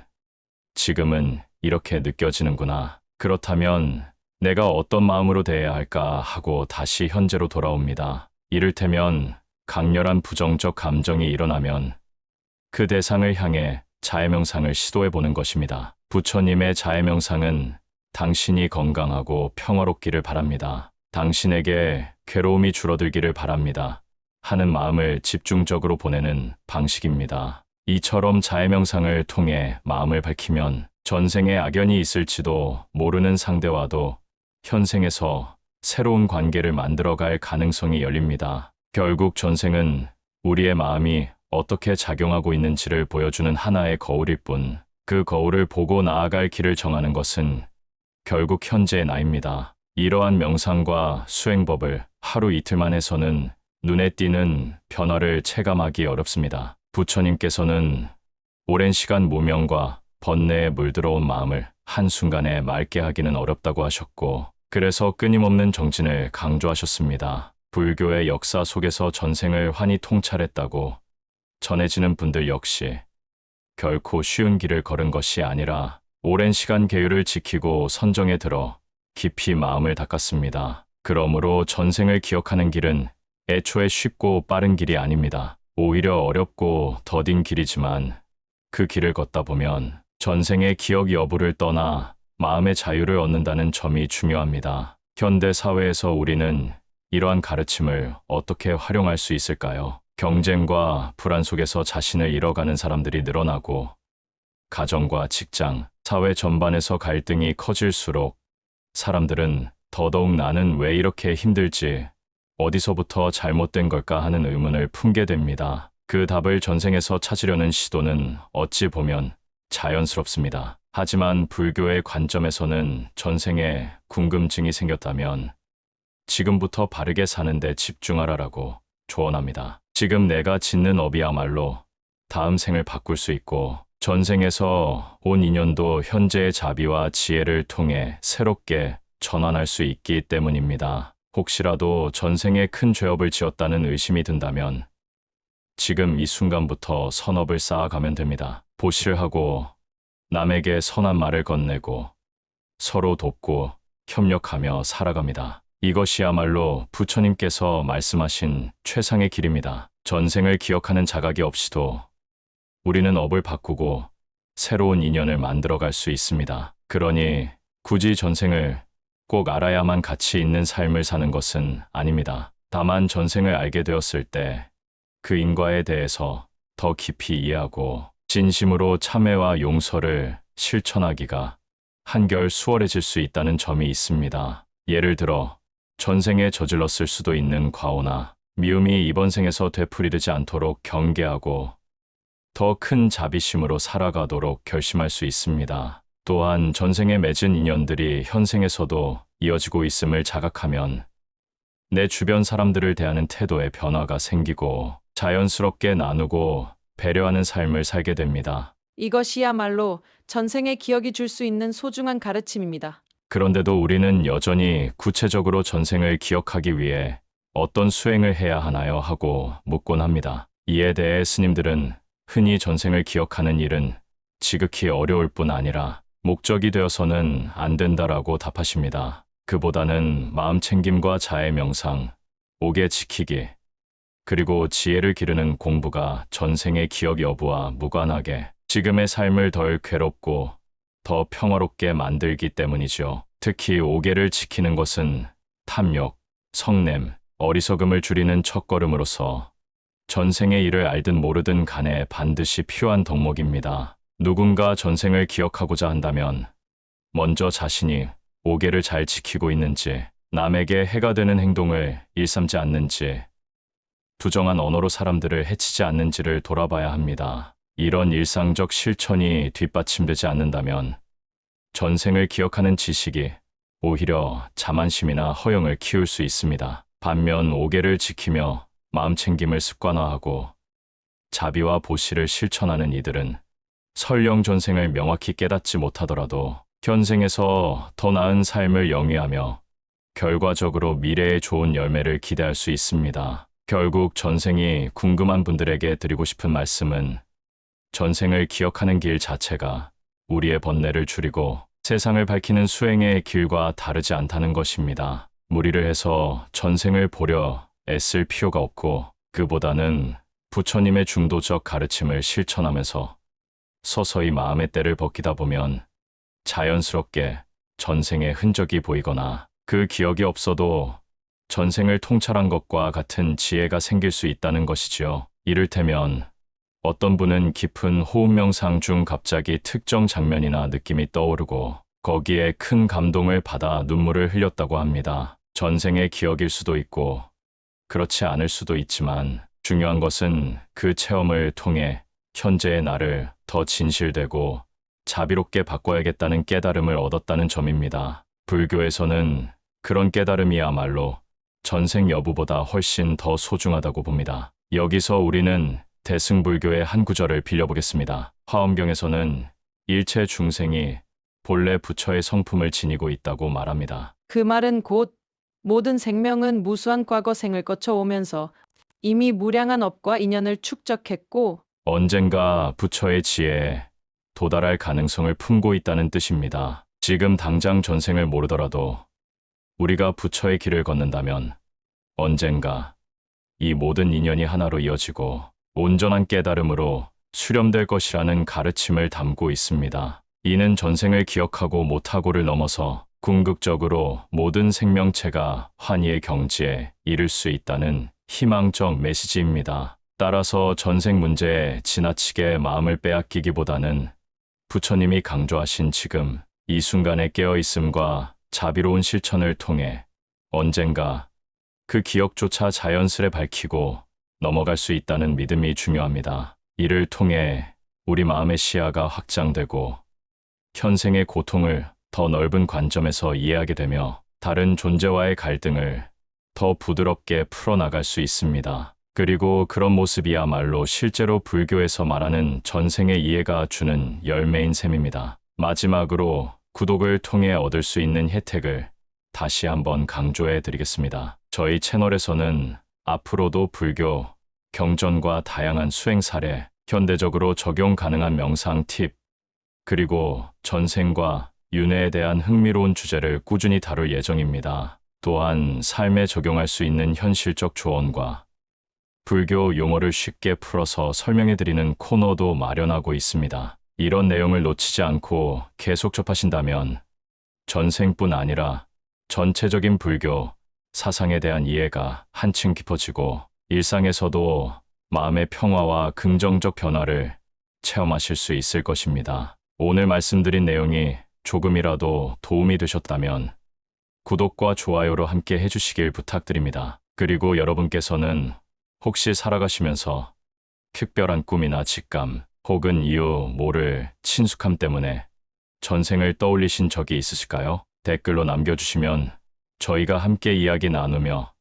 지금은 이렇게 느껴지는구나, 그렇다면 내가 어떤 마음으로 대해야 할까 하고 다시 현재로 돌아옵니다. 이를테면 강렬한 부정적 감정이 일어나면 그 대상을 향해 자해명상을 시도해보는 것입니다. 부처님의 자해명상은 당신이 건강하고 평화롭기를 바랍니다. 당신에게 괴로움이 줄어들기를 바랍니다 하는 마음을 집중적으로 보내는 방식입니다. 이처럼 자해명상을 통해 마음을 밝히면 전생에 악연이 있을지도 모르는 상대와도 현생에서 새로운 관계를 만들어갈 가능성이 열립니다. 결국 전생은 우리의 마음이 어떻게 작용하고 있는지를 보여주는 하나의 거울일 뿐, 그 거울을 보고 나아갈 길을 정하는 것은 결국 현재의 나입니다. 이러한 명상과 수행법을 하루 이틀만 해서는 눈에 띄는 변화를 체감하기 어렵습니다. 부처님께서는 오랜 시간 무명과 번뇌에 물들어온 마음을 한순간에 맑게 하기는 어렵다고 하셨고, 그래서 끊임없는 정진을 강조하셨습니다. 불교의 역사 속에서 전생을 환히 통찰했다고 전해지는 분들 역시 결코 쉬운 길을 걸은 것이 아니라 오랜 시간 계율을 지키고 선정에 들어 깊이 마음을 닦았습니다. 그러므로 전생을 기억하는 길은 애초에 쉽고 빠른 길이 아닙니다. 오히려 어렵고 더딘 길이지만 그 길을 걷다 보면 전생의 기억 여부를 떠나 마음의 자유를 얻는다는 점이 중요합니다. 현대 사회에서 우리는 이러한 가르침을 어떻게 활용할 수 있을까요? 경쟁과 불안 속에서 자신을 잃어가는 사람들이 늘어나고, 가정과 직장, 사회 전반에서 갈등이 커질수록 사람들은 더더욱 나는 왜 이렇게 힘들지, 어디서부터 잘못된 걸까 하는 의문을 품게 됩니다. 그 답을 전생에서 찾으려는 시도는 어찌 보면 자연스럽습니다. 하지만 불교의 관점에서는 전생에 궁금증이 생겼다면 지금부터 바르게 사는데 집중하라라고 조언합니다. 지금 내가 짓는 업이야말로 다음 생을 바꿀 수 있고, 전생에서 온 인연도 현재의 자비와 지혜를 통해 새롭게 전환할 수 있기 때문입니다. 혹시라도 전생에 큰 죄업을 지었다는 의심이 든다면 지금 이 순간부터 선업을 쌓아가면 됩니다. 보시를 하고 남에게 선한 말을 건네고 서로 돕고 협력하며 살아갑니다. 이것이야말로 부처님께서 말씀하신 최상의 길입니다. 전생을 기억하는 자각이 없이도 우리는 업을 바꾸고 새로운 인연을 만들어갈 수 있습니다. 그러니 굳이 전생을 꼭 알아야만 가치 있는 삶을 사는 것은 아닙니다. 다만 전생을 알게 되었을 때 그 인과에 대해서 더 깊이 이해하고 진심으로 참회와 용서를 실천하기가 한결 수월해질 수 있다는 점이 있습니다. 예를 들어 전생에 저질렀을 수도 있는 과오나 미움이 이번 생에서 되풀이되지 않도록 경계하고 더 큰 자비심으로 살아가도록 결심할 수 있습니다. 또한 전생에 맺은 인연들이 현생에서도 이어지고 있음을 자각하면 내 주변 사람들을 대하는 태도에 변화가 생기고 자연스럽게 나누고 배려하는 삶을 살게 됩니다. 이것이야말로 전생의 기억이 줄 수 있는 소중한 가르침입니다. 그런데도 우리는 여전히 구체적으로 전생을 기억하기 위해 어떤 수행을 해야 하나요? 하고 묻곤 합니다. 이에 대해 스님들은 흔히 전생을 기억하는 일은 지극히 어려울 뿐 아니라 목적이 되어서는 안 된다라고 답하십니다. 그보다는 마음 챙김과 자해 명상, 옥에 지키기, 그리고 지혜를 기르는 공부가 전생의 기억 여부와 무관하게 지금의 삶을 덜 괴롭고 더 평화롭게 만들기 때문이죠. 특히 옥계를 지키는 것은 탐욕, 성냄, 어리석음을 줄이는 첫걸음으로서 전생의 일을 알든 모르든 간에 반드시 필요한 덕목입니다. 누군가 전생을 기억하고자 한다면 먼저 자신이 옥계를 잘 지키고 있는지, 남에게 해가 되는 행동을 일삼지 않는지, 부정한 언어로 사람들을 해치지 않는지를 돌아봐야 합니다. 이런 일상적 실천이 뒷받침되지 않는다면 전생을 기억하는 지식이 오히려 자만심이나 허영을 키울 수 있습니다. 반면 옥계를 지키며 마음 챙김을 습관화하고 자비와 보시를 실천하는 이들은 설령 전생을 명확히 깨닫지 못하더라도 현생에서 더 나은 삶을 영위하며 결과적으로 미래의 좋은 열매를 기대할 수 있습니다. 결국 전생이 궁금한 분들에게 드리고 싶은 말씀은 전생을 기억하는 길 자체가 우리의 번뇌를 줄이고 세상을 밝히는 수행의 길과 다르지 않다는 것입니다. 무리를 해서 전생을 보려 애쓸 필요가 없고, 그보다는 부처님의 중도적 가르침을 실천하면서 서서히 마음의 때를 벗기다 보면 자연스럽게 전생의 흔적이 보이거나 그 기억이 없어도 전생을 통찰한 것과 같은 지혜가 생길 수 있다는 것이지요. 이를테면 어떤 분은 깊은 호흡 명상 중 갑자기 특정 장면이나 느낌이 떠오르고 거기에 큰 감동을 받아 눈물을 흘렸다고 합니다. 전생의 기억일 수도 있고 그렇지 않을 수도 있지만 중요한 것은 그 체험을 통해 현재의 나를 더 진실되고 자비롭게 바꿔야겠다는 깨달음을 얻었다는 점입니다. 불교에서는 그런 깨달음이야말로 전생 여부보다 훨씬 더 소중하다고 봅니다. 여기서 우리는 대승불교의 한 구절을 빌려보겠습니다. 화엄경에서는 일체 중생이 본래 부처의 성품을 지니고 있다고 말합니다. 그 말은 곧 모든 생명은 무수한 과거 생을 거쳐 오면서 이미 무량한 업과 인연을 축적했고 언젠가 부처의 지혜에 도달할 가능성을 품고 있다는 뜻입니다. 지금 당장 전생을 모르더라도 우리가 부처의 길을 걷는다면 언젠가 이 모든 인연이 하나로 이어지고 온전한 깨달음으로 수렴될 것이라는 가르침을 담고 있습니다. 이는 전생을 기억하고 못하고를 넘어서 궁극적으로 모든 생명체가 환희의 경지에 이를 수 있다는 희망적 메시지입니다. 따라서 전생 문제에 지나치게 마음을 빼앗기기보다는 부처님이 강조하신 지금 이 순간의 깨어있음과 자비로운 실천을 통해 언젠가 그 기억조차 자연스레 밝히고 넘어갈 수 있다는 믿음이 중요합니다. 이를 통해 우리 마음의 시야가 확장되고 현생의 고통을 더 넓은 관점에서 이해하게 되며 다른 존재와의 갈등을 더 부드럽게 풀어나갈 수 있습니다. 그리고 그런 모습이야말로 실제로 불교에서 말하는 전생의 이해가 주는 열매인 셈입니다. 마지막으로 구독을 통해 얻을 수 있는 혜택을 다시 한번 강조해 드리겠습니다. 저희 채널에서는 앞으로도 불교, 경전과 다양한 수행 사례, 현대적으로 적용 가능한 명상 팁, 그리고 전생과 윤회에 대한 흥미로운 주제를 꾸준히 다룰 예정입니다. 또한 삶에 적용할 수 있는 현실적 조언과 불교 용어를 쉽게 풀어서 설명해 드리는 코너도 마련하고 있습니다. 이런 내용을 놓치지 않고 계속 접하신다면 전생뿐 아니라 전체적인 불교 사상에 대한 이해가 한층 깊어지고 일상에서도 마음의 평화와 긍정적 변화를 체험하실 수 있을 것입니다. 오늘 말씀드린 내용이 조금이라도 도움이 되셨다면 구독과 좋아요로 함께 해주시길 부탁드립니다. 그리고 여러분께서는 혹시 살아가시면서 특별한 꿈이나 직감 혹은 이유 모를 친숙함 때문에 전생을 떠올리신 적이 있으실까요? 댓글로 남겨주시면 저희가 함께 이야기 나누며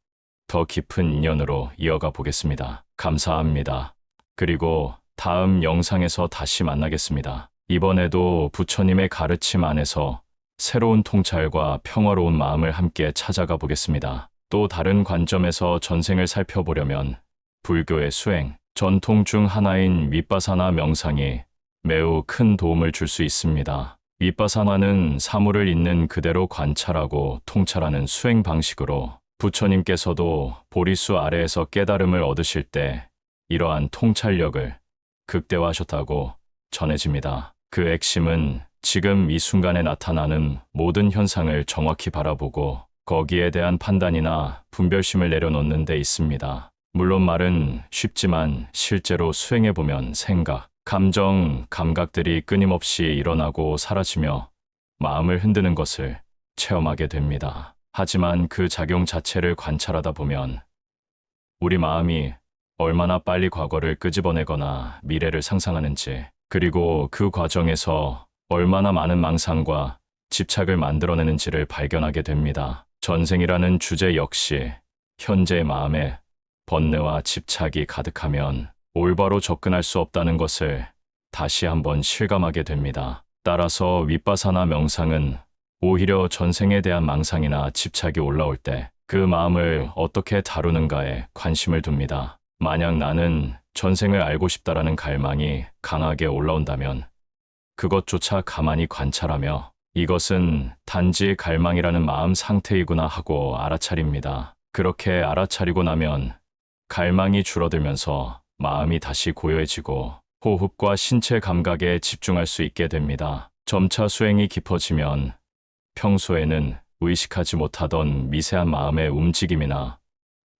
더 깊은 인연으로 이어가 보겠습니다. 감사합니다. 그리고 다음 영상에서 다시 만나겠습니다. 이번에도 부처님의 가르침 안에서 새로운 통찰과 평화로운 마음을 함께 찾아가 보겠습니다. 또 다른 관점에서 전생을 살펴보려면 불교의 수행, 전통 중 하나인 윗바사나 명상이 매우 큰 도움을 줄 수 있습니다. 윗바사나는 사물을 있는 그대로 관찰하고 통찰하는 수행 방식으로 부처님께서도 보리수 아래에서 깨달음을 얻으실 때 이러한 통찰력을 극대화하셨다고 전해집니다. 그 핵심은 지금 이 순간에 나타나는 모든 현상을 정확히 바라보고 거기에 대한 판단이나 분별심을 내려놓는 데 있습니다. 물론 말은 쉽지만 실제로 수행해보면 생각, 감정, 감각들이 끊임없이 일어나고 사라지며 마음을 흔드는 것을 체험하게 됩니다. 하지만 그 작용 자체를 관찰하다 보면 우리 마음이 얼마나 빨리 과거를 끄집어내거나 미래를 상상하는지, 그리고 그 과정에서 얼마나 많은 망상과 집착을 만들어내는지를 발견하게 됩니다. 전생이라는 주제 역시 현재의 마음에 번뇌와 집착이 가득하면 올바로 접근할 수 없다는 것을 다시 한번 실감하게 됩니다. 따라서 윗바사나 명상은 오히려 전생에 대한 망상이나 집착이 올라올 때 그 마음을 어떻게 다루는가에 관심을 둡니다. 만약 나는 전생을 알고 싶다라는 갈망이 강하게 올라온다면 그것조차 가만히 관찰하며 이것은 단지 갈망이라는 마음 상태이구나 하고 알아차립니다. 그렇게 알아차리고 나면 갈망이 줄어들면서 마음이 다시 고요해지고 호흡과 신체 감각에 집중할 수 있게 됩니다. 점차 수행이 깊어지면 평소에는 의식하지 못하던 미세한 마음의 움직임이나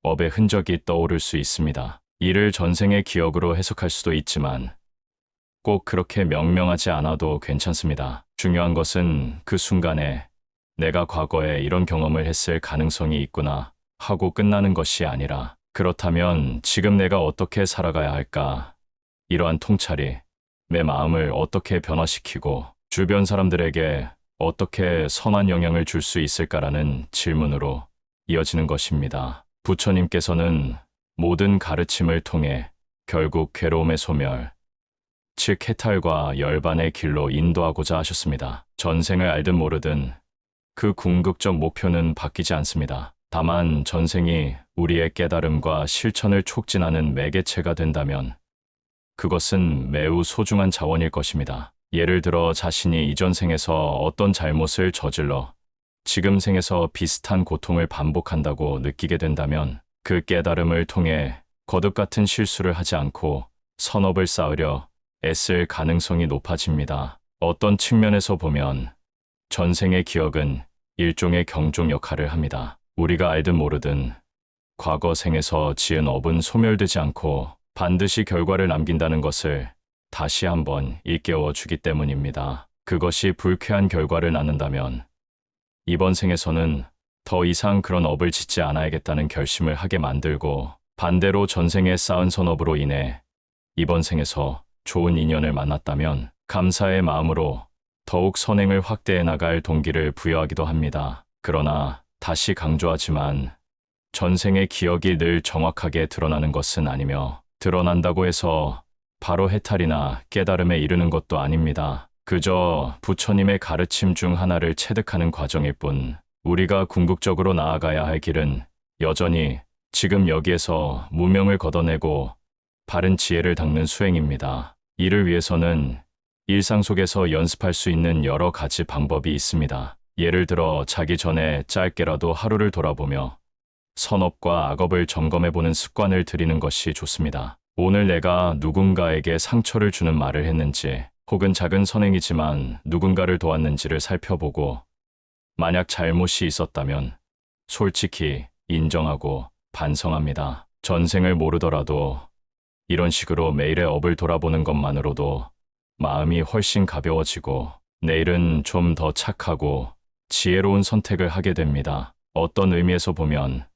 업의 흔적이 떠오를 수 있습니다. 이를 전생의 기억으로 해석할 수도 있지만 꼭 그렇게 명명하지 않아도 괜찮습니다. 중요한 것은 그 순간에 내가 과거에 이런 경험을 했을 가능성이 있구나 하고 끝나는 것이 아니라 그렇다면 지금 내가 어떻게 살아가야 할까? 이러한 통찰이 내 마음을 어떻게 변화시키고 주변 사람들에게 어떻게 선한 영향을 줄 수 있을까라는 질문으로 이어지는 것입니다. 부처님께서는 모든 가르침을 통해 결국 괴로움의 소멸, 즉 해탈과 열반의 길로 인도하고자 하셨습니다. 전생을 알든 모르든 그 궁극적 목표는 바뀌지 않습니다. 다만 전생이 우리의 깨달음과 실천을 촉진하는 매개체가 된다면 그것은 매우 소중한 자원일 것입니다. 예를 들어 자신이 이전 생에서 어떤 잘못을 저질러 지금 생에서 비슷한 고통을 반복한다고 느끼게 된다면 그 깨달음을 통해 거듭 같은 실수를 하지 않고 선업을 쌓으려 애쓸 가능성이 높아집니다. 어떤 측면에서 보면 전생의 기억은 일종의 경종 역할을 합니다. 우리가 알든 모르든 과거 생에서 지은 업은 소멸되지 않고 반드시 결과를 남긴다는 것을 다시 한번 일깨워 주기 때문입니다. 그것이 불쾌한 결과를 낳는다면 이번 생에서는 더 이상 그런 업을 짓지 않아야겠다는 결심을 하게 만들고, 반대로 전생에 쌓은 선업으로 인해 이번 생에서 좋은 인연을 만났다면 감사의 마음으로 더욱 선행을 확대해 나갈 동기를 부여하기도 합니다. 그러나 다시 강조하지만 전생의 기억이 늘 정확하게 드러나는 것은 아니며, 드러난다고 해서 바로 해탈이나 깨달음에 이르는 것도 아닙니다. 그저 부처님의 가르침 중 하나를 체득하는 과정일 뿐, 우리가 궁극적으로 나아가야 할 길은 여전히 지금 여기에서 무명을 걷어내고 바른 지혜를 닦는 수행입니다. 이를 위해서는 일상 속에서 연습할 수 있는 여러 가지 방법이 있습니다. 예를 들어 자기 전에 짧게라도 하루를 돌아보며 선업과 악업을 점검해보는 습관을 들이는 것이 좋습니다. 오늘 내가 누군가에게 상처를 주는 말을 했는지, 혹은 작은 선행이지만 누군가를 도왔는지를 살펴보고, 만약 잘못이 있었다면 솔직히 인정하고 반성합니다. 전생을 모르더라도 이런 식으로 매일의 업을 돌아보는 것만으로도 마음이 훨씬 가벼워지고 내일은 좀 더 착하고 지혜로운 선택을 하게 됩니다. 어떤 의미에서 보면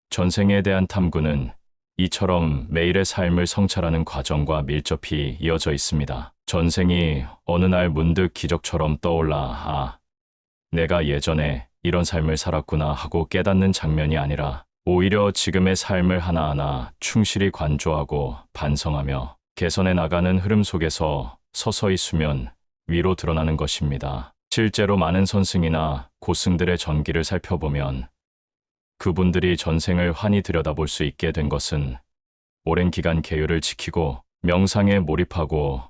전생에 대한 탐구는 이처럼 매일의 삶을 성찰하는 과정과 밀접히 이어져 있습니다. 전생이 어느 날 문득 기적처럼 떠올라, 아, 내가 예전에 이런 삶을 살았구나 하고 깨닫는 장면이 아니라, 오히려 지금의 삶을 하나하나 충실히 관조하고 반성하며 개선해 나가는 흐름 속에서 서서히 수면 위로 드러나는 것입니다. 실제로 많은 선승이나 고승들의 전기를 살펴보면 그분들이 전생을 환히 들여다볼 수 있게 된 것은 오랜 기간 계율을 지키고 명상에 몰입하고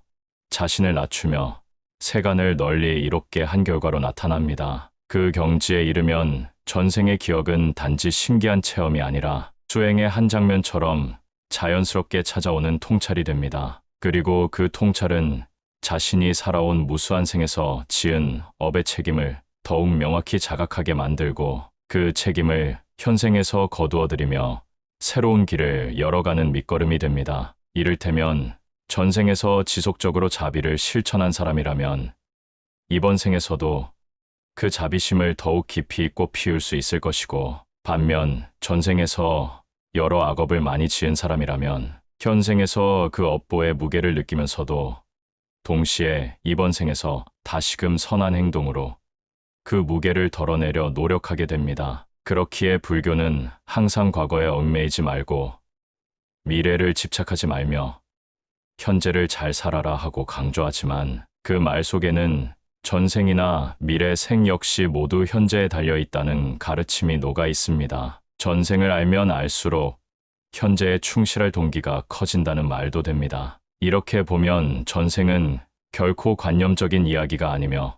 자신을 낮추며 세간을 널리 이롭게 한 결과로 나타납니다. 그 경지에 이르면 전생의 기억은 단지 신기한 체험이 아니라 수행의 한 장면처럼 자연스럽게 찾아오는 통찰이 됩니다. 그리고 그 통찰은 자신이 살아온 무수한 생에서 지은 업의 책임을 더욱 명확히 자각하게 만들고, 그 책임을 현생에서 거두어들이며 새로운 길을 열어가는 밑거름이 됩니다. 이를테면 전생에서 지속적으로 자비를 실천한 사람이라면 이번 생에서도 그 자비심을 더욱 깊이 꽃피울 수 있을 것이고, 반면 전생에서 여러 악업을 많이 지은 사람이라면 현생에서 그 업보의 무게를 느끼면서도 동시에 이번 생에서 다시금 선한 행동으로 그 무게를 덜어내려 노력하게 됩니다. 그렇기에 불교는 항상 과거에 얽매이지 말고 미래를 집착하지 말며 현재를 잘 살아라 하고 강조하지만, 그 말 속에는 전생이나 미래 생 역시 모두 현재에 달려 있다는 가르침이 녹아 있습니다. 전생을 알면 알수록 현재에 충실할 동기가 커진다는 말도 됩니다. 이렇게 보면 전생은 결코 관념적인 이야기가 아니며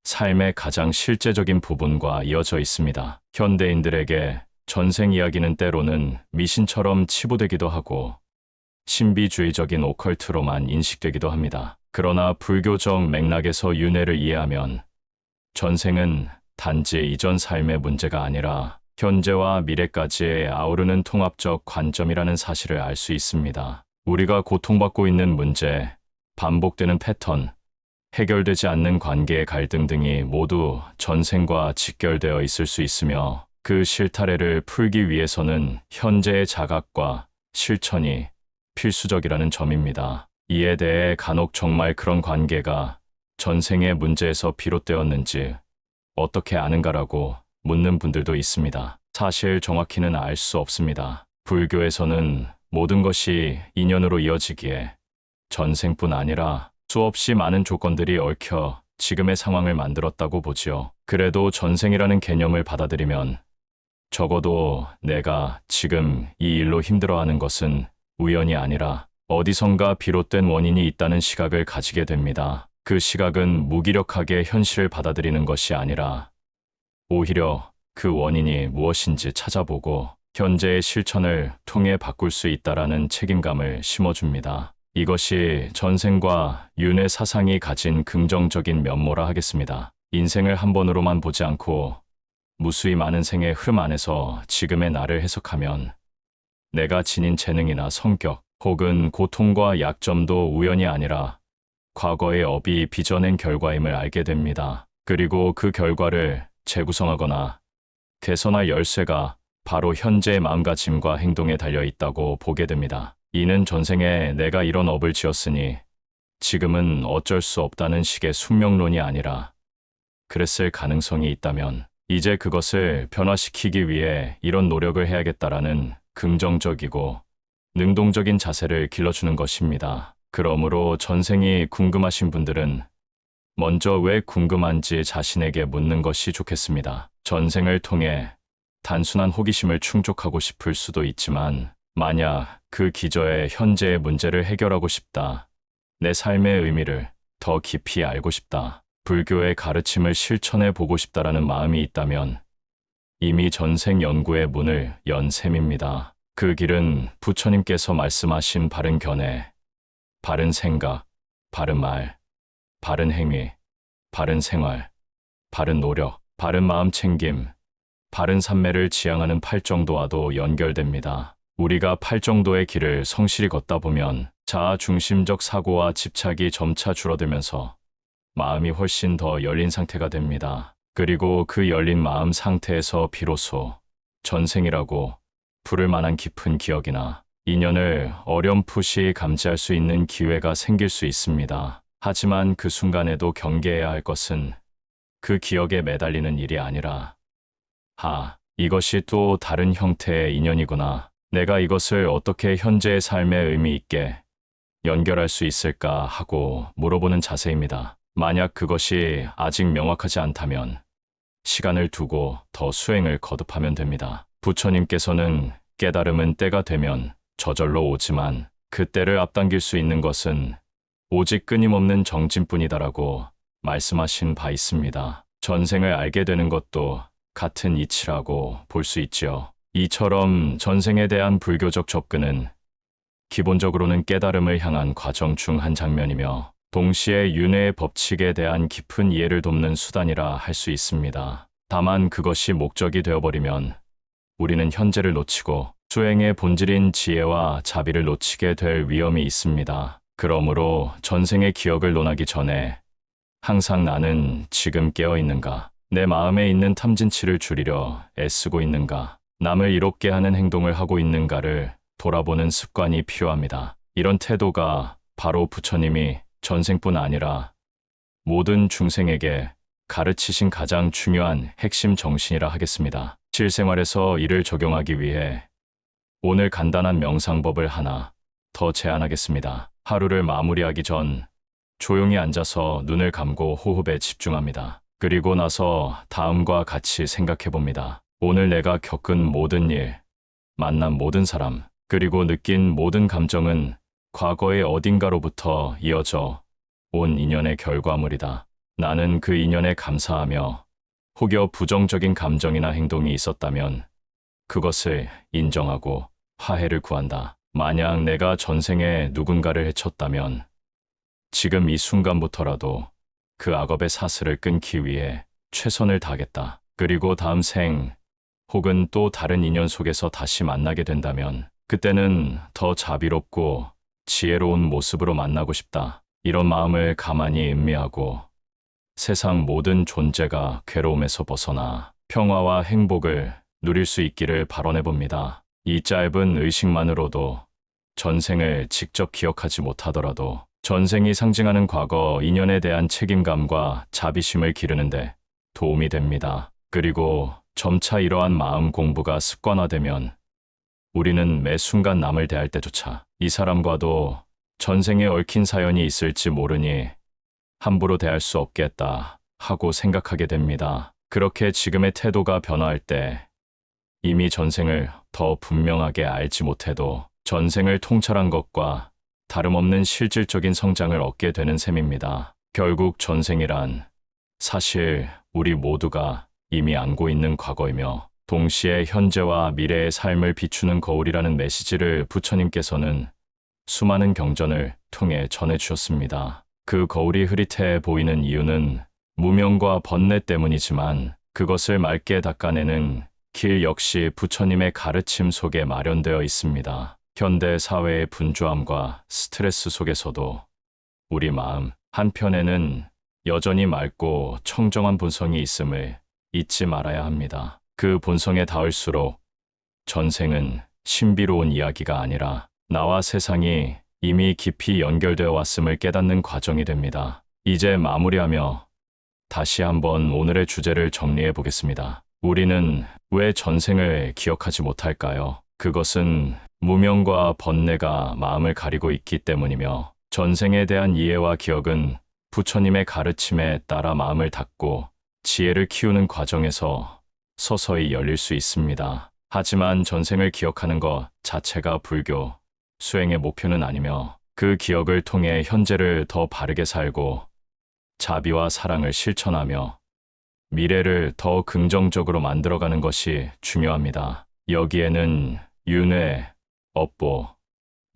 삶의 가장 실제적인 부분과 이어져 있습니다. 현대인들에게 전생 이야기는 때로는 미신처럼 치부되기도 하고 신비주의적인 오컬트로만 인식되기도 합니다. 그러나 불교적 맥락에서 윤회를 이해하면 전생은 단지 이전 삶의 문제가 아니라 현재와 미래까지 아우르는 통합적 관점이라는 사실을 알 수 있습니다. 우리가 고통받고 있는 문제, 반복되는 패턴, 해결되지 않는 관계의 갈등 등이 모두 전생과 직결되어 있을 수 있으며, 그 실타래를 풀기 위해서는 현재의 자각과 실천이 필수적이라는 점입니다. 이에 대해 간혹 정말 그런 관계가 전생의 문제에서 비롯되었는지 어떻게 아는가라고 묻는 분들도 있습니다. 사실 정확히는 알 수 없습니다. 불교에서는 모든 것이 인연으로 이어지기에 전생뿐 아니라 수없이 많은 조건들이 얽혀 지금의 상황을 만들었다고 보지요. 그래도 전생이라는 개념을 받아들이면 적어도 내가 지금 이 일로 힘들어하는 것은 우연이 아니라 어디선가 비롯된 원인이 있다는 시각을 가지게 됩니다. 그 시각은 무기력하게 현실을 받아들이는 것이 아니라 오히려 그 원인이 무엇인지 찾아보고 현재의 실천을 통해 바꿀 수 있다라는 책임감을 심어줍니다. 이것이 전생과 윤회 사상이 가진 긍정적인 면모라 하겠습니다. 인생을 한 번으로만 보지 않고 무수히 많은 생의 흐름 안에서 지금의 나를 해석하면 내가 지닌 재능이나 성격 혹은 고통과 약점도 우연이 아니라 과거의 업이 빚어낸 결과임을 알게 됩니다. 그리고 그 결과를 재구성하거나 개선할 열쇠가 바로 현재의 마음가짐과 행동에 달려 있다고 보게 됩니다. 이는 전생에 내가 이런 업을 지었으니 지금은 어쩔 수 없다는 식의 숙명론이 아니라 그랬을 가능성이 있다면 이제 그것을 변화시키기 위해 이런 노력을 해야겠다라는 긍정적이고 능동적인 자세를 길러주는 것입니다. 그러므로 전생이 궁금하신 분들은 먼저 왜 궁금한지 자신에게 묻는 것이 좋겠습니다. 전생을 통해 단순한 호기심을 충족하고 싶을 수도 있지만 만약 그 기저에 현재의 문제를 해결하고 싶다. 내 삶의 의미를 더 깊이 알고 싶다. 불교의 가르침을 실천해 보고 싶다라는 마음이 있다면 이미 전생 연구의 문을 연 셈입니다. 그 길은 부처님께서 말씀하신 바른 견해, 바른 생각, 바른 말, 바른 행위, 바른 생활, 바른 노력, 바른 마음 챙김, 바른 삼매를 지향하는 팔정도와도 연결됩니다. 우리가 팔정도의 길을 성실히 걷다 보면 자아 중심적 사고와 집착이 점차 줄어들면서 마음이 훨씬 더 열린 상태가 됩니다. 그리고 그 열린 마음 상태에서 비로소 전생이라고 부를 만한 깊은 기억이나 인연을 어렴풋이 감지할 수 있는 기회가 생길 수 있습니다. 하지만 그 순간에도 경계해야 할 것은 그 기억에 매달리는 일이 아니라 이것이 또 다른 형태의 인연이구나. 내가 이것을 어떻게 현재의 삶에 의미 있게 연결할 수 있을까 하고 물어보는 자세입니다. 만약 그것이 아직 명확하지 않다면 시간을 두고 더 수행을 거듭하면 됩니다. 부처님께서는 깨달음은 때가 되면 저절로 오지만 그 때를 앞당길 수 있는 것은 오직 끊임없는 정진뿐이다라고 말씀하신 바 있습니다. 전생을 알게 되는 것도 같은 이치라고 볼 수 있지요. 이처럼 전생에 대한 불교적 접근은 기본적으로는 깨달음을 향한 과정 중 한 장면이며 동시에 윤회의 법칙에 대한 깊은 이해를 돕는 수단이라 할 수 있습니다. 다만 그것이 목적이 되어버리면 우리는 현재를 놓치고 수행의 본질인 지혜와 자비를 놓치게 될 위험이 있습니다. 그러므로 전생의 기억을 논하기 전에 항상 나는 지금 깨어있는가? 내 마음에 있는 탐진치를 줄이려 애쓰고 있는가? 남을 이롭게 하는 행동을 하고 있는가를 돌아보는 습관이 필요합니다. 이런 태도가 바로 부처님이 전생뿐 아니라 모든 중생에게 가르치신 가장 중요한 핵심 정신이라 하겠습니다. 실생활에서 이를 적용하기 위해 오늘 간단한 명상법을 하나 더 제안하겠습니다. 하루를 마무리하기 전 조용히 앉아서 눈을 감고 호흡에 집중합니다. 그리고 나서 다음과 같이 생각해 봅니다. 오늘 내가 겪은 모든 일, 만난 모든 사람, 그리고 느낀 모든 감정은 과거의 어딘가로부터 이어져 온 인연의 결과물이다. 나는 그 인연에 감사하며 혹여 부정적인 감정이나 행동이 있었다면 그것을 인정하고 화해를 구한다. 만약 내가 전생에 누군가를 해쳤다면 지금 이 순간부터라도 그 악업의 사슬을 끊기 위해 최선을 다하겠다. 그리고 다음 생 혹은 또 다른 인연 속에서 다시 만나게 된다면 그때는 더 자비롭고 지혜로운 모습으로 만나고 싶다. 이런 마음을 가만히 음미하고 세상 모든 존재가 괴로움에서 벗어나 평화와 행복을 누릴 수 있기를 발언해 봅니다. 이 짧은 의식만으로도 전생을 직접 기억하지 못하더라도 전생이 상징하는 과거 인연에 대한 책임감과 자비심을 기르는데 도움이 됩니다. 그리고 점차 이러한 마음 공부가 습관화되면 우리는 매 순간 남을 대할 때조차 이 사람과도 전생에 얽힌 사연이 있을지 모르니 함부로 대할 수 없겠다 하고 생각하게 됩니다. 그렇게 지금의 태도가 변화할 때 이미 전생을 더 분명하게 알지 못해도 전생을 통찰한 것과 다름없는 실질적인 성장을 얻게 되는 셈입니다. 결국 전생이란 사실 우리 모두가 이미 안고 있는 과거이며 동시에 현재와 미래의 삶을 비추는 거울이라는 메시지를 부처님께서는 수많은 경전을 통해 전해주셨습니다. 그 거울이 흐릿해 보이는 이유는 무명과 번뇌 때문이지만 그것을 맑게 닦아내는 길 역시 부처님의 가르침 속에 마련되어 있습니다. 현대 사회의 분주함과 스트레스 속에서도 우리 마음 한편에는 여전히 맑고 청정한 본성이 있음을 잊지 말아야 합니다. 그 본성에 닿을수록 전생은 신비로운 이야기가 아니라 나와 세상이 이미 깊이 연결되어 왔음을 깨닫는 과정이 됩니다. 이제 마무리하며 다시 한번 오늘의 주제를 정리해 보겠습니다. 우리는 왜 전생을 기억하지 못할까요? 그것은 무명과 번뇌가 마음을 가리고 있기 때문이며 전생에 대한 이해와 기억은 부처님의 가르침에 따라 마음을 닫고 지혜를 키우는 과정에서 서서히 열릴 수 있습니다. 하지만 전생을 기억하는 것 자체가 불교 수행의 목표는 아니며 그 기억을 통해 현재를 더 바르게 살고 자비와 사랑을 실천하며 미래를 더 긍정적으로 만들어가는 것이 중요합니다. 여기에는 윤회, 업보,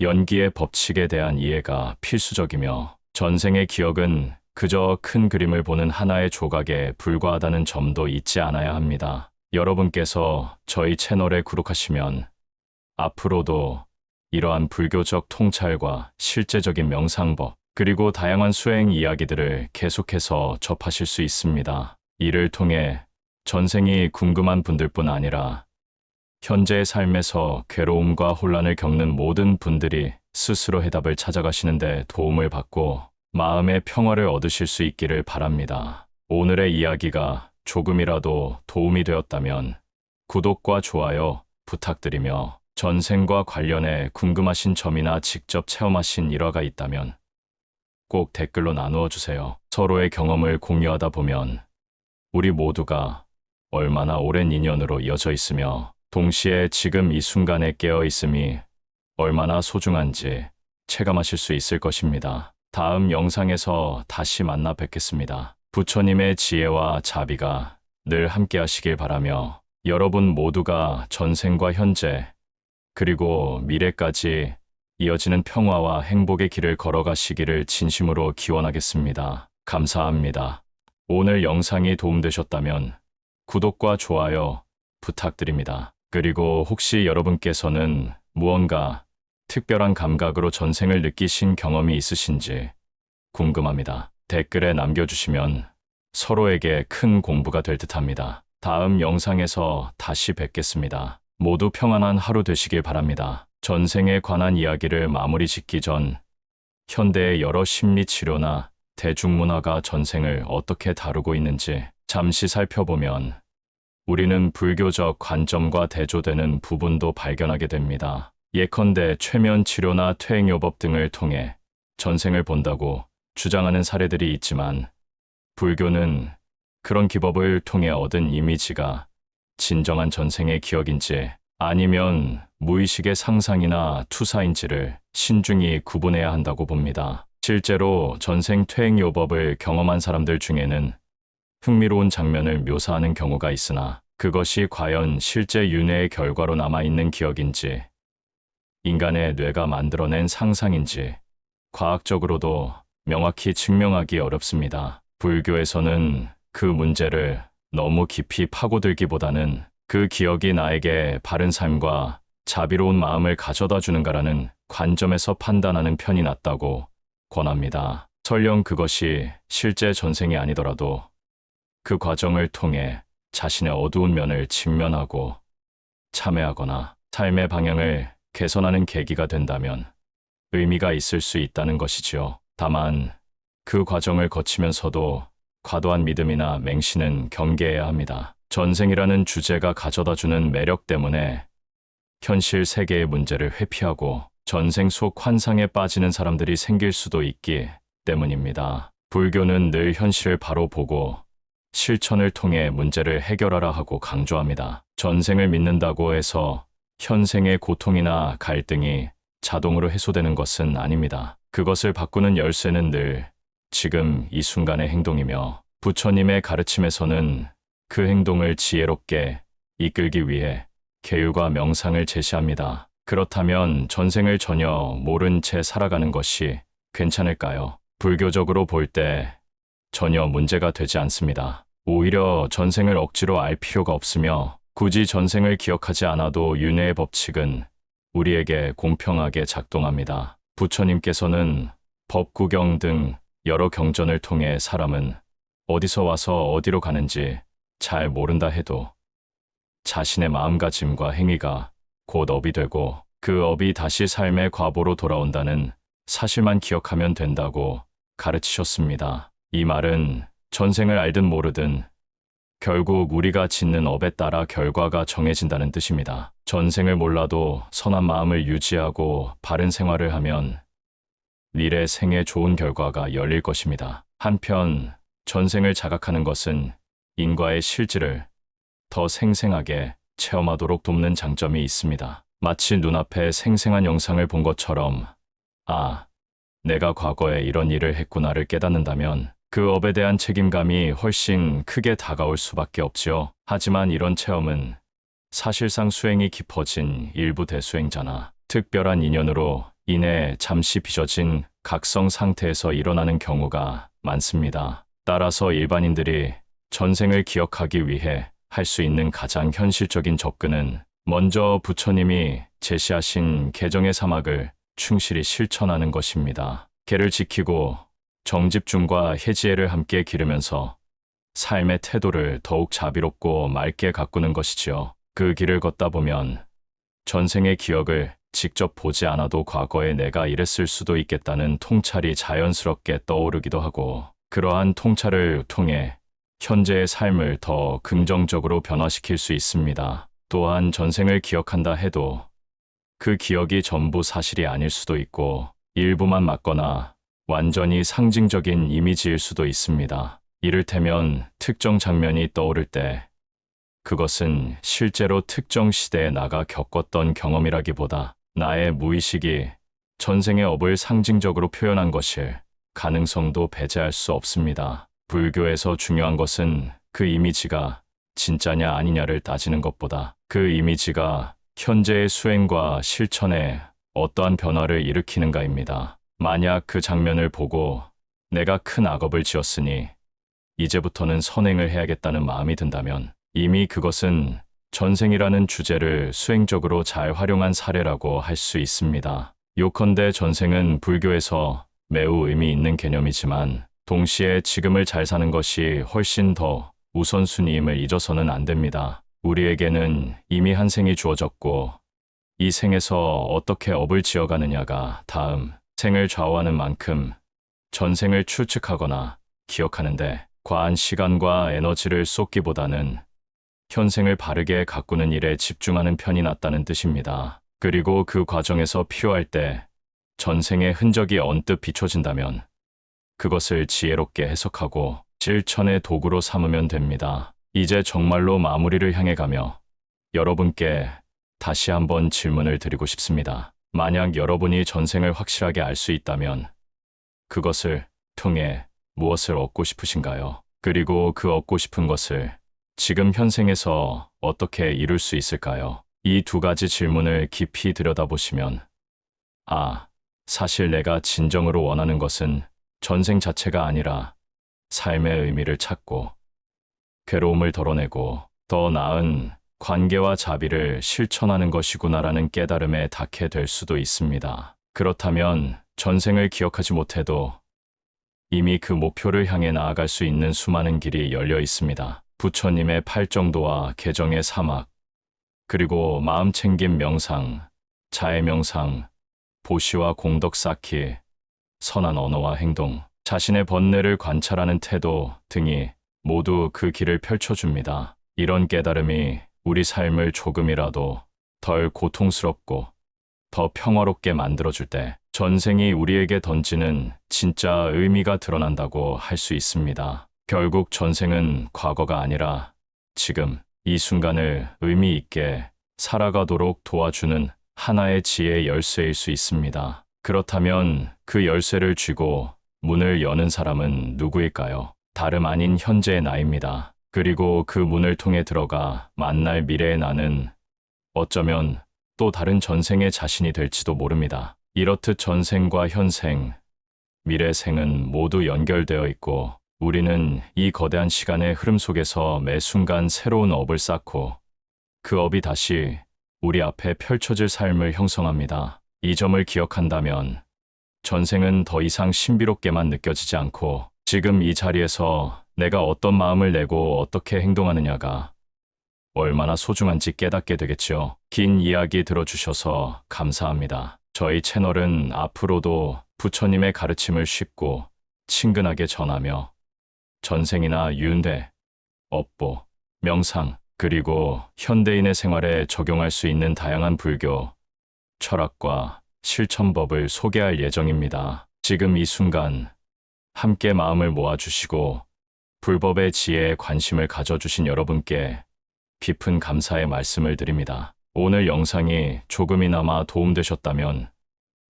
연기의 법칙에 대한 이해가 필수적이며 전생의 기억은 그저 큰 그림을 보는 하나의 조각에 불과하다는 점도 잊지 않아야 합니다. 여러분께서 저희 채널에 구독하시면 앞으로도 이러한 불교적 통찰과 실제적인 명상법, 그리고 다양한 수행 이야기들을 계속해서 접하실 수 있습니다. 이를 통해 전생이 궁금한 분들뿐 아니라 현재의 삶에서 괴로움과 혼란을 겪는 모든 분들이 스스로 해답을 찾아가시는데 도움을 받고 마음의 평화를 얻으실 수 있기를 바랍니다. 오늘의 이야기가 조금이라도 도움이 되었다면 구독과 좋아요 부탁드리며 전생과 관련해 궁금하신 점이나 직접 체험하신 일화가 있다면 꼭 댓글로 나누어 주세요. 서로의 경험을 공유하다 보면 우리 모두가 얼마나 오랜 인연으로 이어져 있으며 동시에 지금 이 순간에 깨어 있음이 얼마나 소중한지 체감하실 수 있을 것입니다. 다음 영상에서 다시 만나 뵙겠습니다. 부처님의 지혜와 자비가 늘 함께 하시길 바라며 여러분 모두가 전생과 현재 그리고 미래까지 이어지는 평화와 행복의 길을 걸어가시기를 진심으로 기원하겠습니다. 감사합니다. 오늘 영상이 도움되셨다면 구독과 좋아요 부탁드립니다. 그리고 혹시 여러분께서는 무언가 특별한 감각으로 전생을 느끼신 경험이 있으신지 궁금합니다. 댓글에 남겨주시면 서로에게 큰 공부가 될 듯합니다. 다음 영상에서 다시 뵙겠습니다. 모두 평안한 하루 되시길 바랍니다. 전생에 관한 이야기를 마무리 짓기 전 현대의 여러 심리 치료나 대중문화가 전생을 어떻게 다루고 있는지 잠시 살펴보면 우리는 불교적 관점과 대조되는 부분도 발견하게 됩니다. 예컨대 최면 치료나 퇴행요법 등을 통해 전생을 본다고 주장하는 사례들이 있지만 불교는 그런 기법을 통해 얻은 이미지가 진정한 전생의 기억인지 아니면 무의식의 상상이나 투사인지를 신중히 구분해야 한다고 봅니다. 실제로 전생 퇴행요법을 경험한 사람들 중에는 흥미로운 장면을 묘사하는 경우가 있으나 그것이 과연 실제 윤회의 결과로 남아있는 기억인지 인간의 뇌가 만들어낸 상상인지 과학적으로도 명확히 증명하기 어렵습니다. 불교에서는 그 문제를 너무 깊이 파고들기보다는 그 기억이 나에게 바른 삶과 자비로운 마음을 가져다 주는가라는 관점에서 판단하는 편이 낫다고 권합니다. 설령 그것이 실제 전생이 아니더라도 그 과정을 통해 자신의 어두운 면을 직면하고 참회하거나 삶의 방향을 개선하는 계기가 된다면 의미가 있을 수 있다는 것이지요. 다만 그 과정을 거치면서도 과도한 믿음이나 맹신은 경계해야 합니다. 전생이라는 주제가 가져다주는 매력 때문에 현실 세계의 문제를 회피하고 전생 속 환상에 빠지는 사람들이 생길 수도 있기 때문입니다. 불교는 늘 현실을 바로 보고 실천을 통해 문제를 해결하라 하고 강조합니다. 전생을 믿는다고 해서 현생의 고통이나 갈등이 자동으로 해소되는 것은 아닙니다. 그것을 바꾸는 열쇠는 늘 지금 이 순간의 행동이며 부처님의 가르침에서는 그 행동을 지혜롭게 이끌기 위해 계율과 명상을 제시합니다. 그렇다면 전생을 전혀 모른 채 살아가는 것이 괜찮을까요? 불교적으로 볼 때 전혀 문제가 되지 않습니다. 오히려 전생을 억지로 알 필요가 없으며 굳이 전생을 기억하지 않아도 윤회의 법칙은 우리에게 공평하게 작동합니다. 부처님께서는 법구경 등 여러 경전을 통해 사람은 어디서 와서 어디로 가는지 잘 모른다 해도 자신의 마음가짐과 행위가 곧 업이 되고 그 업이 다시 삶의 과보로 돌아온다는 사실만 기억하면 된다고 가르치셨습니다. 이 말은 전생을 알든 모르든 결국 우리가 짓는 업에 따라 결과가 정해진다는 뜻입니다. 전생을 몰라도 선한 마음을 유지하고 바른 생활을 하면 미래 생에 좋은 결과가 열릴 것입니다. 한편 전생을 자각하는 것은 인과의 실질을 더 생생하게 체험하도록 돕는 장점이 있습니다. 마치 눈앞에 생생한 영상을 본 것처럼 아, 내가 과거에 이런 일을 했구나를 깨닫는다면 그 업에 대한 책임감이 훨씬 크게 다가올 수밖에 없지요. 하지만 이런 체험은 사실상 수행이 깊어진 일부 대수행자나 특별한 인연으로 인해 잠시 빚어진 각성 상태에서 일어나는 경우가 많습니다. 따라서 일반인들이 전생을 기억하기 위해 할 수 있는 가장 현실적인 접근은 먼저 부처님이 제시하신 개정의 사막을 충실히 실천하는 것입니다. 개를 지키고 정집중과 해지혜를 함께 기르면서 삶의 태도를 더욱 자비롭고 맑게 가꾸는 것이지요. 그 길을 걷다 보면 전생의 기억을 직접 보지 않아도 과거에 내가 이랬을 수도 있겠다는 통찰이 자연스럽게 떠오르기도 하고 그러한 통찰을 통해 현재의 삶을 더 긍정적으로 변화시킬 수 있습니다. 또한 전생을 기억한다 해도 그 기억이 전부 사실이 아닐 수도 있고 일부만 맞거나 완전히 상징적인 이미지일 수도 있습니다. 이를테면 특정 장면이 떠오를 때 그것은 실제로 특정 시대에 나가 겪었던 경험이라기보다 나의 무의식이 전생의 업을 상징적으로 표현한 것일 가능성도 배제할 수 없습니다. 불교에서 중요한 것은 그 이미지가 진짜냐 아니냐를 따지는 것보다 그 이미지가 현재의 수행과 실천에 어떠한 변화를 일으키는가입니다. 만약 그 장면을 보고 내가 큰 악업을 지었으니 이제부터는 선행을 해야겠다는 마음이 든다면 이미 그것은 전생이라는 주제를 수행적으로 잘 활용한 사례라고 할 수 있습니다. 요컨대 전생은 불교에서 매우 의미 있는 개념이지만 동시에 지금을 잘 사는 것이 훨씬 더 우선순위임을 잊어서는 안 됩니다. 우리에게는 이미 한 생이 주어졌고 이 생에서 어떻게 업을 지어가느냐가 다음 생을 좌우하는 만큼 전생을 추측하거나 기억하는데 과한 시간과 에너지를 쏟기보다는 현생을 바르게 가꾸는 일에 집중하는 편이 낫다는 뜻입니다. 그리고 그 과정에서 필요할 때 전생의 흔적이 언뜻 비춰진다면 그것을 지혜롭게 해석하고 실천의 도구로 삼으면 됩니다. 이제 정말로 마무리를 향해 가며 여러분께 다시 한번 질문을 드리고 싶습니다. 만약 여러분이 전생을 확실하게 알 수 있다면 그것을 통해 무엇을 얻고 싶으신가요? 그리고 그 얻고 싶은 것을 지금 현생에서 어떻게 이룰 수 있을까요? 이 두 가지 질문을 깊이 들여다보시면 사실 내가 진정으로 원하는 것은 전생 자체가 아니라 삶의 의미를 찾고 괴로움을 덜어내고 더 나은 관계와 자비를 실천하는 것이구나라는 깨달음에 닿게 될 수도 있습니다. 그렇다면 전생을 기억하지 못해도 이미 그 목표를 향해 나아갈 수 있는 수많은 길이 열려 있습니다. 부처님의 팔정도와 개정의 사막, 그리고 마음챙김 명상, 자해 명상, 보시와 공덕 쌓기, 선한 언어와 행동, 자신의 번뇌를 관찰하는 태도 등이 모두 그 길을 펼쳐줍니다. 이런 깨달음이 우리 삶을 조금이라도 덜 고통스럽고 더 평화롭게 만들어줄 때 전생이 우리에게 던지는 진짜 의미가 드러난다고 할 수 있습니다. 결국 전생은 과거가 아니라 지금 이 순간을 의미 있게 살아가도록 도와주는 하나의 지혜의 열쇠일 수 있습니다. 그렇다면 그 열쇠를 쥐고 문을 여는 사람은 누구일까요? 다름 아닌 현재의 나입니다. 그리고 그 문을 통해 들어가 만날 미래의 나는 어쩌면 또 다른 전생의 자신이 될지도 모릅니다. 이렇듯 전생과 현생, 미래생은 모두 연결되어 있고 우리는 이 거대한 시간의 흐름 속에서 매 순간 새로운 업을 쌓고 그 업이 다시 우리 앞에 펼쳐질 삶을 형성합니다. 이 점을 기억한다면 전생은 더 이상 신비롭게만 느껴지지 않고 지금 이 자리에서 내가 어떤 마음을 내고 어떻게 행동하느냐가 얼마나 소중한지 깨닫게 되겠죠. 긴 이야기 들어주셔서 감사합니다. 저희 채널은 앞으로도 부처님의 가르침을 쉽고 친근하게 전하며 전생이나 윤회, 업보, 명상, 그리고 현대인의 생활에 적용할 수 있는 다양한 불교, 철학과 실천법을 소개할 예정입니다. 지금 이 순간 함께 마음을 모아주시고 불법의 지혜에 관심을 가져주신 여러분께 깊은 감사의 말씀을 드립니다. 오늘 영상이 조금이나마 도움되셨다면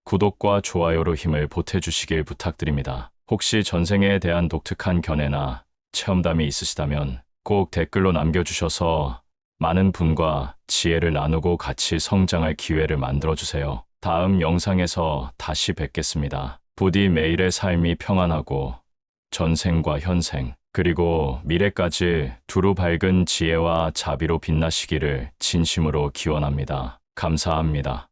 구독과 좋아요로 힘을 보태주시길 부탁드립니다. 혹시 전생에 대한 독특한 견해나 체험담이 있으시다면 꼭 댓글로 남겨주셔서 많은 분과 지혜를 나누고 같이 성장할 기회를 만들어주세요. 다음 영상에서 다시 뵙겠습니다. 부디 매일의 삶이 평안하고 전생과 현생, 그리고 미래까지 두루 밝은 지혜와 자비로 빛나시기를 진심으로 기원합니다. 감사합니다.